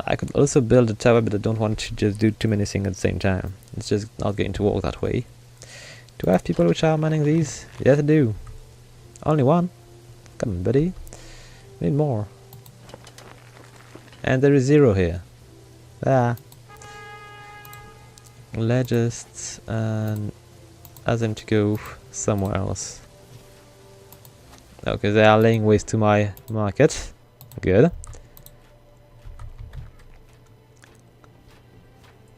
I could also build a tower, but I don't want to just do too many things at the same time. It's just not going to work that way. Do I have people which are manning these? Yes, I do. Only one? Come on, buddy. Need more. And there is 0 here. Ah. Let's just ask them to go somewhere else. Okay, they are laying waste to my market. Good.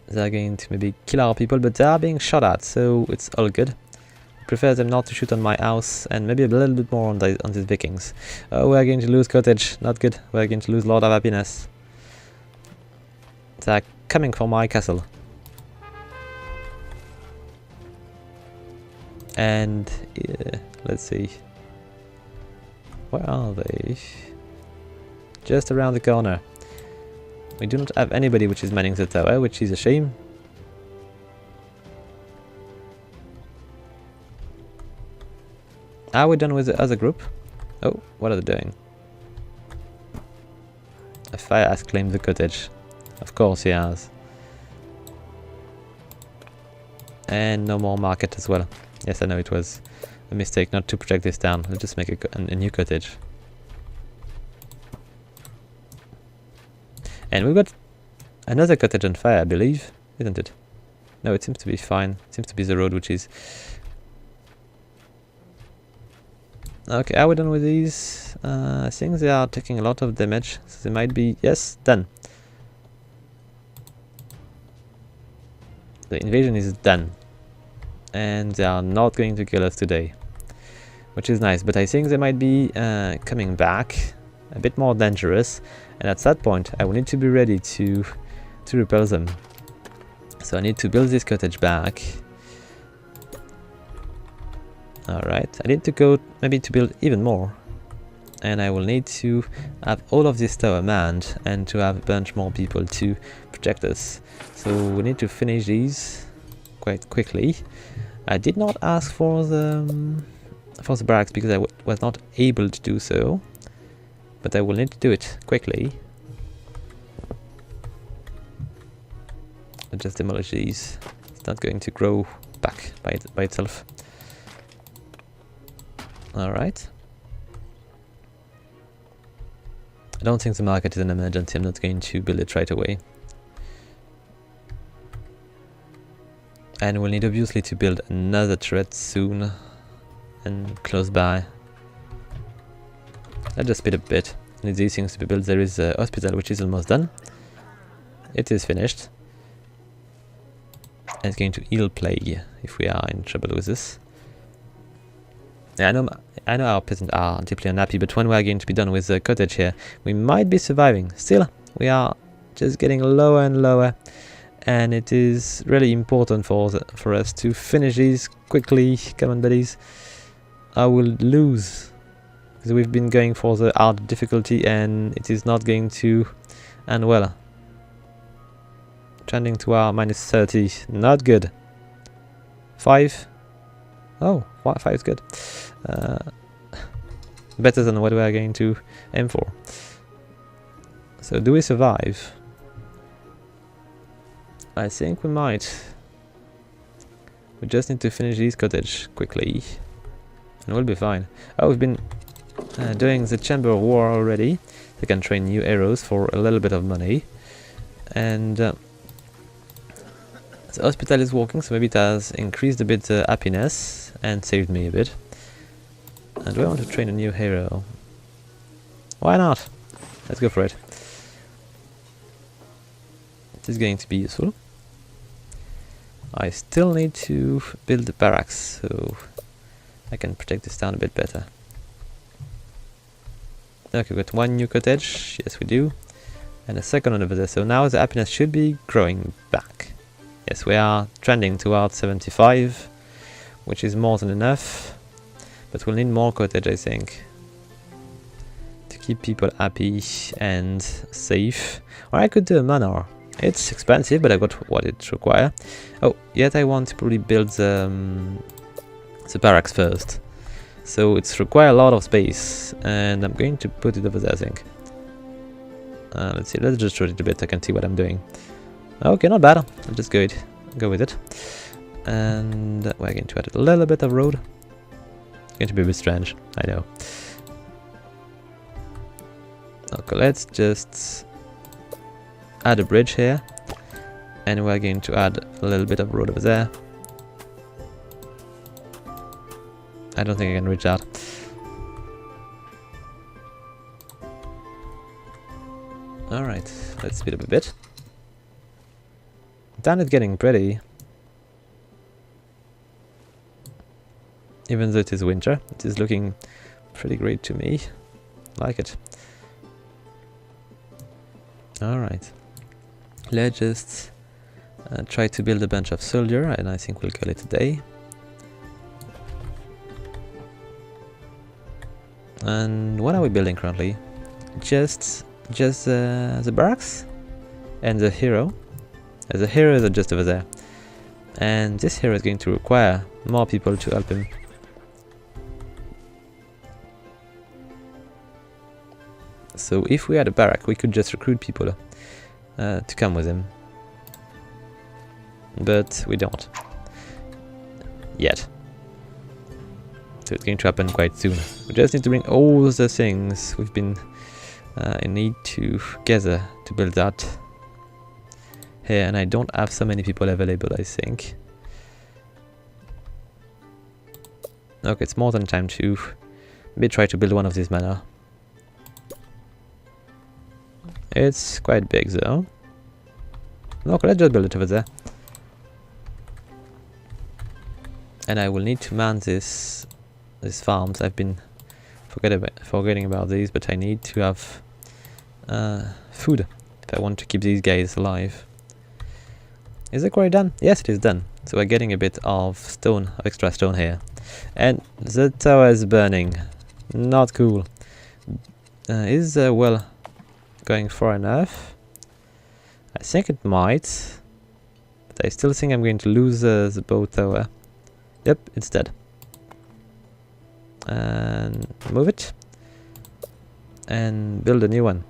They're going to maybe kill our people, but they are being shot at, so it's all good. I prefer them not to shoot on my house, and maybe a little bit more on these Vikings. Oh, we're going to lose cottage. Not good. We're going to lose Lord of Happiness. They're coming for my castle. And let's see. Where are they? Just around the corner. We do not have anybody which is manning the tower, which is a shame. Are we done with the other group? Oh, what are they doing? A fire has claimed the cottage. Of course he has. And no more market as well. Yes, I know it was a mistake not to protect this town. Let's just make a new cottage. And we've got another cottage on fire, I believe, isn't it? No, it seems to be fine. It seems to be the road which is... Okay, are we done with these? I think they are taking a lot of damage, so they might be... Yes, done. The invasion is done. And they are not going to kill us today. Which is nice, but I think they might be coming back. A bit more dangerous, and at that point I will need to be ready to repel them. So I need to build this cottage back. Alright, I need to go maybe to build even more, and I will need to have all of this tower manned and to have a bunch more people to protect us. So we need to finish these quite quickly. I did not ask for the barracks because I was not able to do so. But I will need to do it quickly. I'll just demolish these. It's not going to grow back by itself. Alright. I don't think the market is an emergency. I'm not going to build it right away. And we'll need obviously to build another turret soon. And close by. Let's just speed up a bit. Need these things to be built. There is a hospital which is almost done. It is finished. And it's going to heal plague if we are in trouble with this. Yeah, I know our peasants are deeply unhappy, but when we are going to be done with the cottage here, we might be surviving. Still, we are just getting lower and lower, and it is really important for us to finish these quickly. Come on, buddies. I will lose. Because we've been going for the hard difficulty and it is not going to end well. Trending to our -30, not good. 5. Oh, 5 is good. Better than what we are going to aim for. So do we survive? I think we might. We just need to finish this cottage quickly. And we'll be fine. Oh, we've been doing the Chamber of War already. They can train new arrows for a little bit of money. And the hospital is working, so maybe it has increased a bit the happiness and saved me a bit. And we want to train a new hero. Why not? Let's go for it. It is going to be useful. I still need to build the barracks, so I can protect this town a bit better. Okay, we've got one new cottage, yes we do, and a second one over there, so now the happiness should be growing back. Yes, we are trending towards 75, which is more than enough, but we'll need more cottage, I think, to keep people happy and safe. Or I could do a manor. It's expensive, but I got what it requires. Oh, yet I want to probably build the barracks first. So it's require a lot of space, and I'm going to put it over there, I think. Let's see, let's just rotate it a bit, I can see what I'm doing. Okay, not bad. I'll just go with it. And we're going to add a little bit of road. It's going to be a bit strange, I know. Okay, let's just add a bridge here. And we're going to add a little bit of road over there. I don't think I can reach that. Alright, let's speed up a bit. Town is getting pretty. Even though it is winter, it is looking pretty great to me. Like it. Alright. Let's just try to build a bunch of soldier, and I think we'll call it a day. And what are we building currently? Just the barracks and the hero. The hero is just over there, and this hero is going to require more people to help him. So if we had a barrack, we could just recruit people to come with him, but we don't yet. So it's going to happen quite soon. We just need to bring all the things we've been in need to gather to build that here, and I don't have so many people available, I think. Okay, it's more than time to maybe try to build one of these manor. It's quite big though. Okay, let's just build it over there. And I will need to man these farms. I've been forgetting about these, but I need to have food if I want to keep these guys alive. Is the quarry done? Yes, it is done. So we're getting a bit of stone, of extra stone here. And the tower is burning. Not cool. Is the well going far enough? I think it might. But I still think I'm going to lose the bow tower. Yep, it's dead. And move it. And build a new one.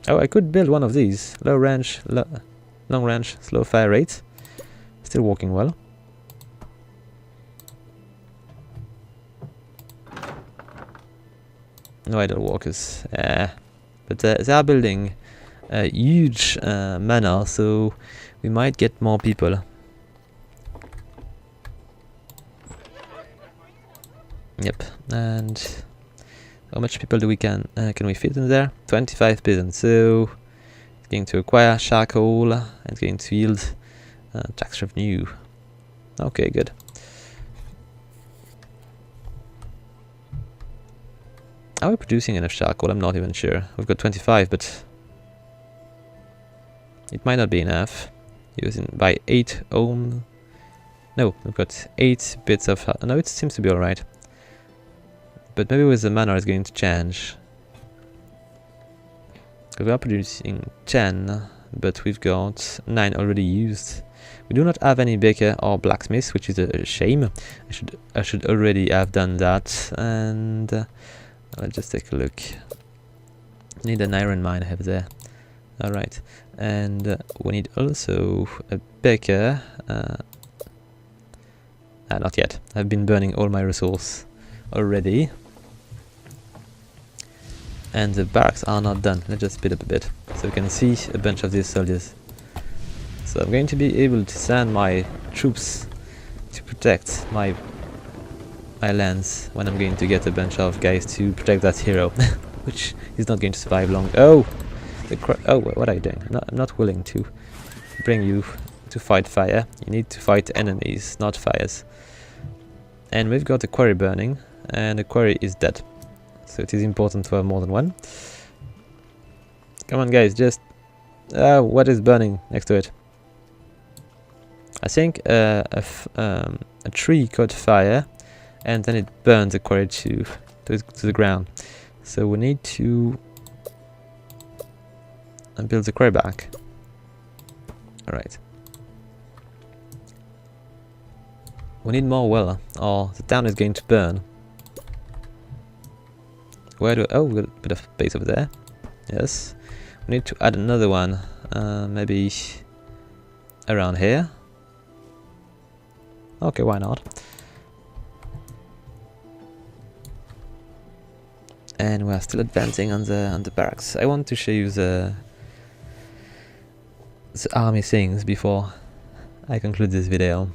Oh, I could build one of these. Low range, long range, slow fire rate. Still working well. No idle walkers. But they are building a huge manor, so we might get more people. Yep, and how much people do we can we fit in there? 25 peasants. So it's going to require charcoal. It's going to yield tax revenue. Okay, good. Are we producing enough charcoal? I'm not even sure. We've got 25, but it might not be enough. Using by 8 ohm. No, we've got 8 bits of. No, it seems to be alright. But maybe with the manor it's going to change. We are producing 10, but we've got 9 already used. We do not have any baker or blacksmith, which is a shame. I should already have done that. And let's just take a look. Need an iron mine I have there. Alright, and we need also a baker. Not yet. I've been burning all my resources already. And the barracks are not done. Let's just speed up a bit so we can see a bunch of these soldiers. So I'm going to be able to send my troops to protect my lands when I'm going to get a bunch of guys to protect that hero, which is not going to survive long. Oh, what are you doing? I'm not willing to bring you to fight fire. You need to fight enemies, not fires. And we've got the quarry burning, and the quarry is dead. So it is important to have more than one. Come on, guys, just what is burning next to it? I think a tree caught fire, and then it burned the quarry to the ground. So we need to build the quarry back. Alright. We need more well, or the town is going to burn. Where do... oh, we got a bit of base over there. Yes. We need to add another one. Maybe around here. Okay, why not? And we're still advancing on the barracks. I want to show you the army things before I conclude this video.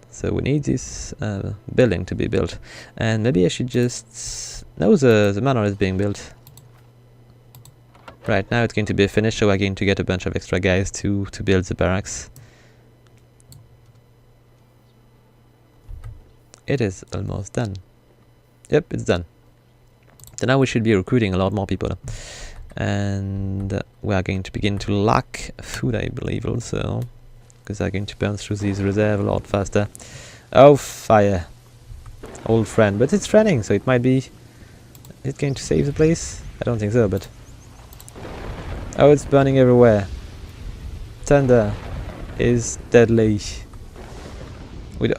So we need this building to be built, and maybe I should just... no, the manor is being built. Right, now it's going to be finished, so we're going to get a bunch of extra guys to build the barracks. It is almost done. Yep, it's done. So now we should be recruiting a lot more people. And we are going to begin to lack food, I believe, also. Because they're going to burn through these reserves a lot faster. Oh, fire. Old friend. But it's raining, so it might be... is it going to save the place? I don't think so, but... oh, it's burning everywhere. Thunder is deadly.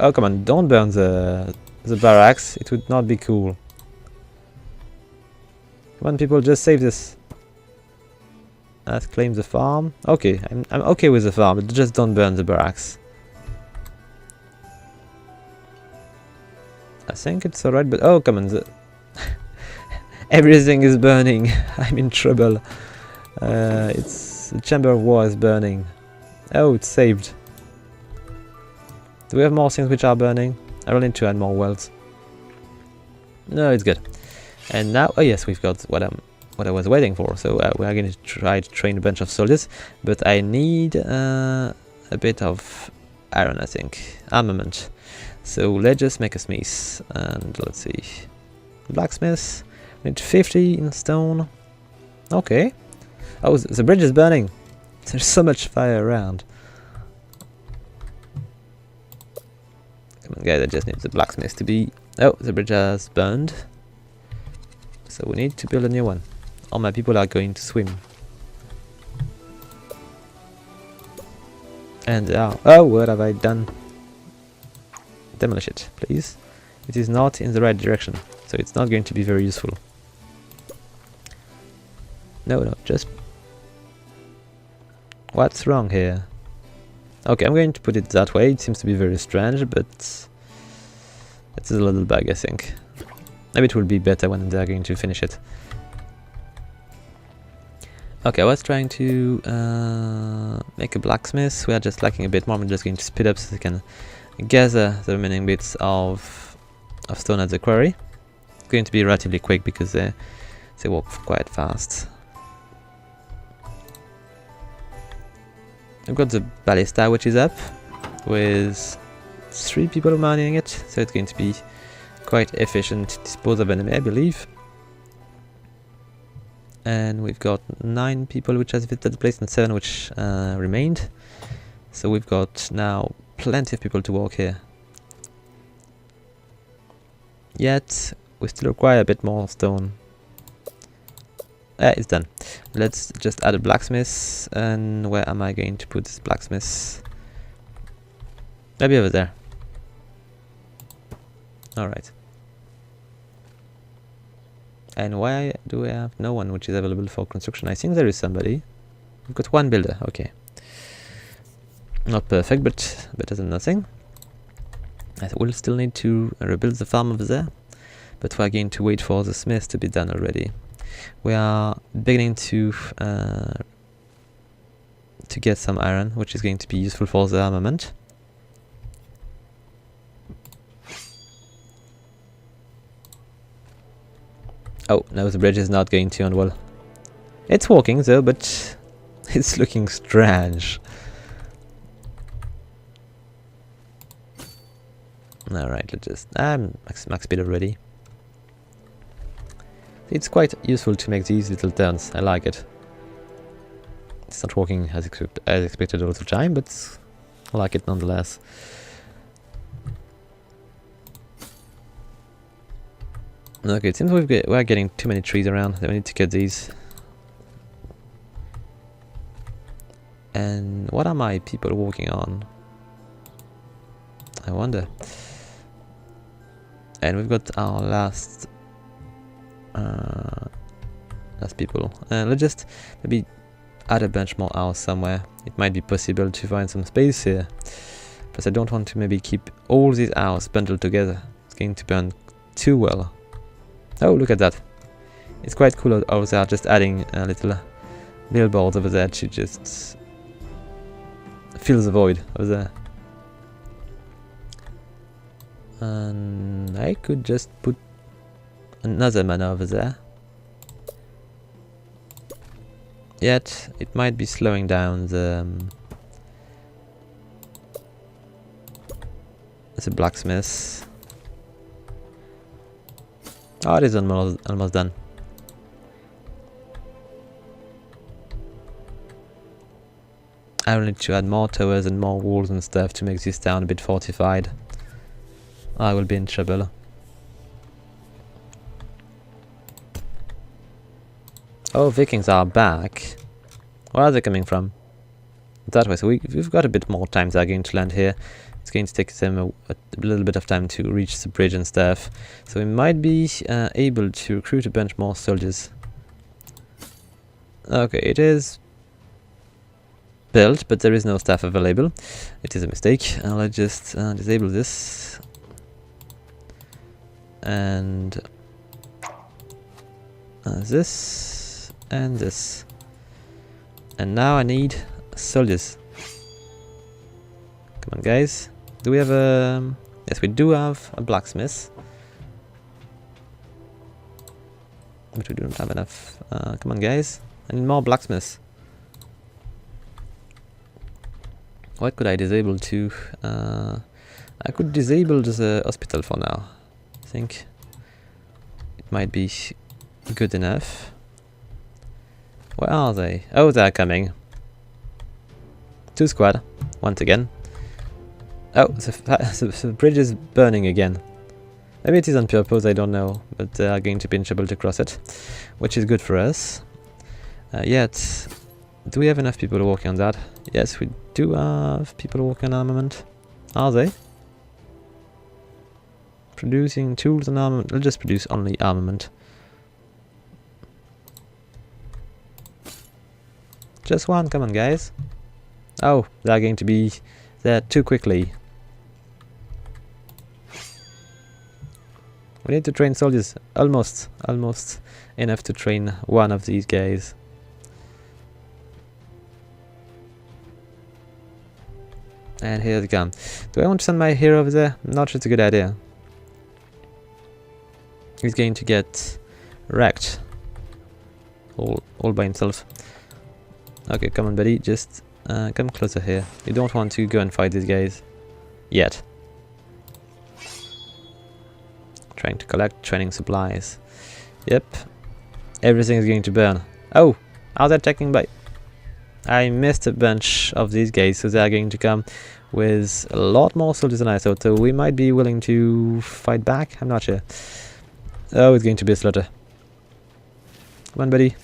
Oh, come on, don't burn the barracks. It would not be cool. Come on, people, just save this. Let's claim the farm. Okay, I'm okay with the farm, but just don't burn the barracks. I think it's alright, but oh, come on, everything is burning. I'm in trouble. It's the Chamber of War is burning. Oh, it's saved. Do we have more things which are burning? I will need to add more wells. No, it's good. And now, oh yes, we've got what I was waiting for. So we are going to try to train a bunch of soldiers, but I need a bit of iron, I think, armament. So let's just make a smith, and let's see, blacksmith. We need 50 in stone. Okay. Oh, the bridge is burning. There's so much fire around. Come on, guys, I just need the blacksmith to be... oh, the bridge has burned. So we need to build a new one. All my people are going to swim. And they are... oh, what have I done? Demolish it, please. It is not in the right direction, so it's not going to be very useful. No, just... what's wrong here? Okay, I'm going to put it that way. It seems to be very strange, but it's a little bug, I think. Maybe it will be better when they're going to finish it. Okay, I was trying to make a blacksmith. We are just lacking a bit more. I'm just going to speed up so they can gather the remaining bits of stone at the quarry. It's going to be relatively quick because they walk quite fast. I've got the ballista, which is up, with 3 people mining it, so it's going to be quite efficient to dispose of enemy, I believe. And we've got 9 people which has visited the place and 7 which remained. So we've got now plenty of people to work here. Yet we still require a bit more stone. It's done. Let's just add a blacksmith. And where am I going to put this blacksmith? Maybe over there. Alright. And why do we have no one which is available for construction? I think there is somebody. We've got 1 builder, okay. Not perfect, but better than nothing. I will still need to rebuild the farm over there, but we're going to wait for the smith to be done already. We are beginning to get some iron, which is going to be useful for the armament. Oh, no, the bridge is not going to end well. It's working though, but it's looking strange. Alright, let's just... max speed already. It's quite useful to make these little turns, I like it. It's not working as expected all the time, but I like it nonetheless. Okay, it seems we're getting too many trees around. We need to cut these. And what are my people working on? I wonder. And we've got our last people. And let's just maybe add a bunch more hours somewhere. It might be possible to find some space here. Plus I don't want to maybe keep all these hours bundled together. It's going to burn too well. Oh, look at that. It's quite cool how they are just adding a little billboards over there to just fill the void over there. And I could just put another mana over there. Yet it might be slowing down the blacksmith. Oh, it is almost done. I will need to add more towers and more walls and stuff to make this town a bit fortified. I will be in trouble. Oh, Vikings are back. Where are they coming from? That way, so we've got a bit more time. They're going to land here. It's going to take them a little bit of time to reach the bridge and stuff. So we might be able to recruit a bunch more soldiers. Okay, it is built, but there is no staff available. It is a mistake. Let's just disable this. And this and this. And now I need soldiers. Come on, guys. Do we have a... Yes, we do have a blacksmith. But we don't have enough. Come on, guys. I need more blacksmiths. What could I disable to? I could disable the hospital for now. I think it might be good enough. Where are they? Oh, they're coming. 2 squad, once again. Oh, the bridge is burning again. Maybe it is on purpose, I don't know. But they are going to be in trouble to cross it, which is good for us. Yet, do we have enough people working on that? Yes, we do have people working on armament. Are they? Producing tools and armament. Let's just produce only armament. Just one, come on, guys. Oh, they're going to be there too quickly. We need to train soldiers. Almost enough to train one of these guys. And here they come. Do I want to send my hero over there? Not sure it's a good idea. He's going to get wrecked. All by himself. Okay, come on, buddy. Just come closer here. You don't want to go and fight these guys. Yet. Trying to collect training supplies. Yep. Everything is going to burn. Oh! Are they attacking by... I missed a bunch of these guys, so they are going to come with a lot more soldiers than I thought, so we might be willing to fight back. I'm not sure. Oh, it's going to be a slaughter. Come on, buddy.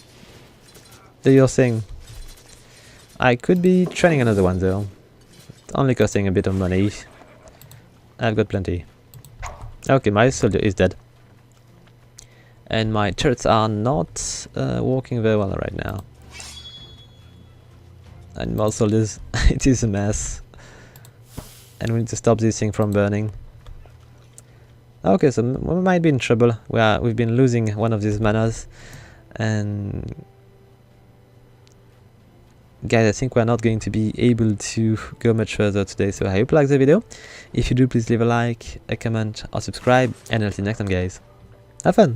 Do your thing. I could be training another one, though. It's only costing a bit of money. I've got plenty. Okay, my soldier is dead. And my turrets are not working very well right now. And more soldiers. It is a mess. And we need to stop this thing from burning. Okay, so we might be in trouble. We've been losing one of these manas. And... guys, I think we're not going to be able to go much further today. So I hope you like the video. If you do, please leave a like, a comment, or subscribe. And I'll see you next time, guys. Have fun!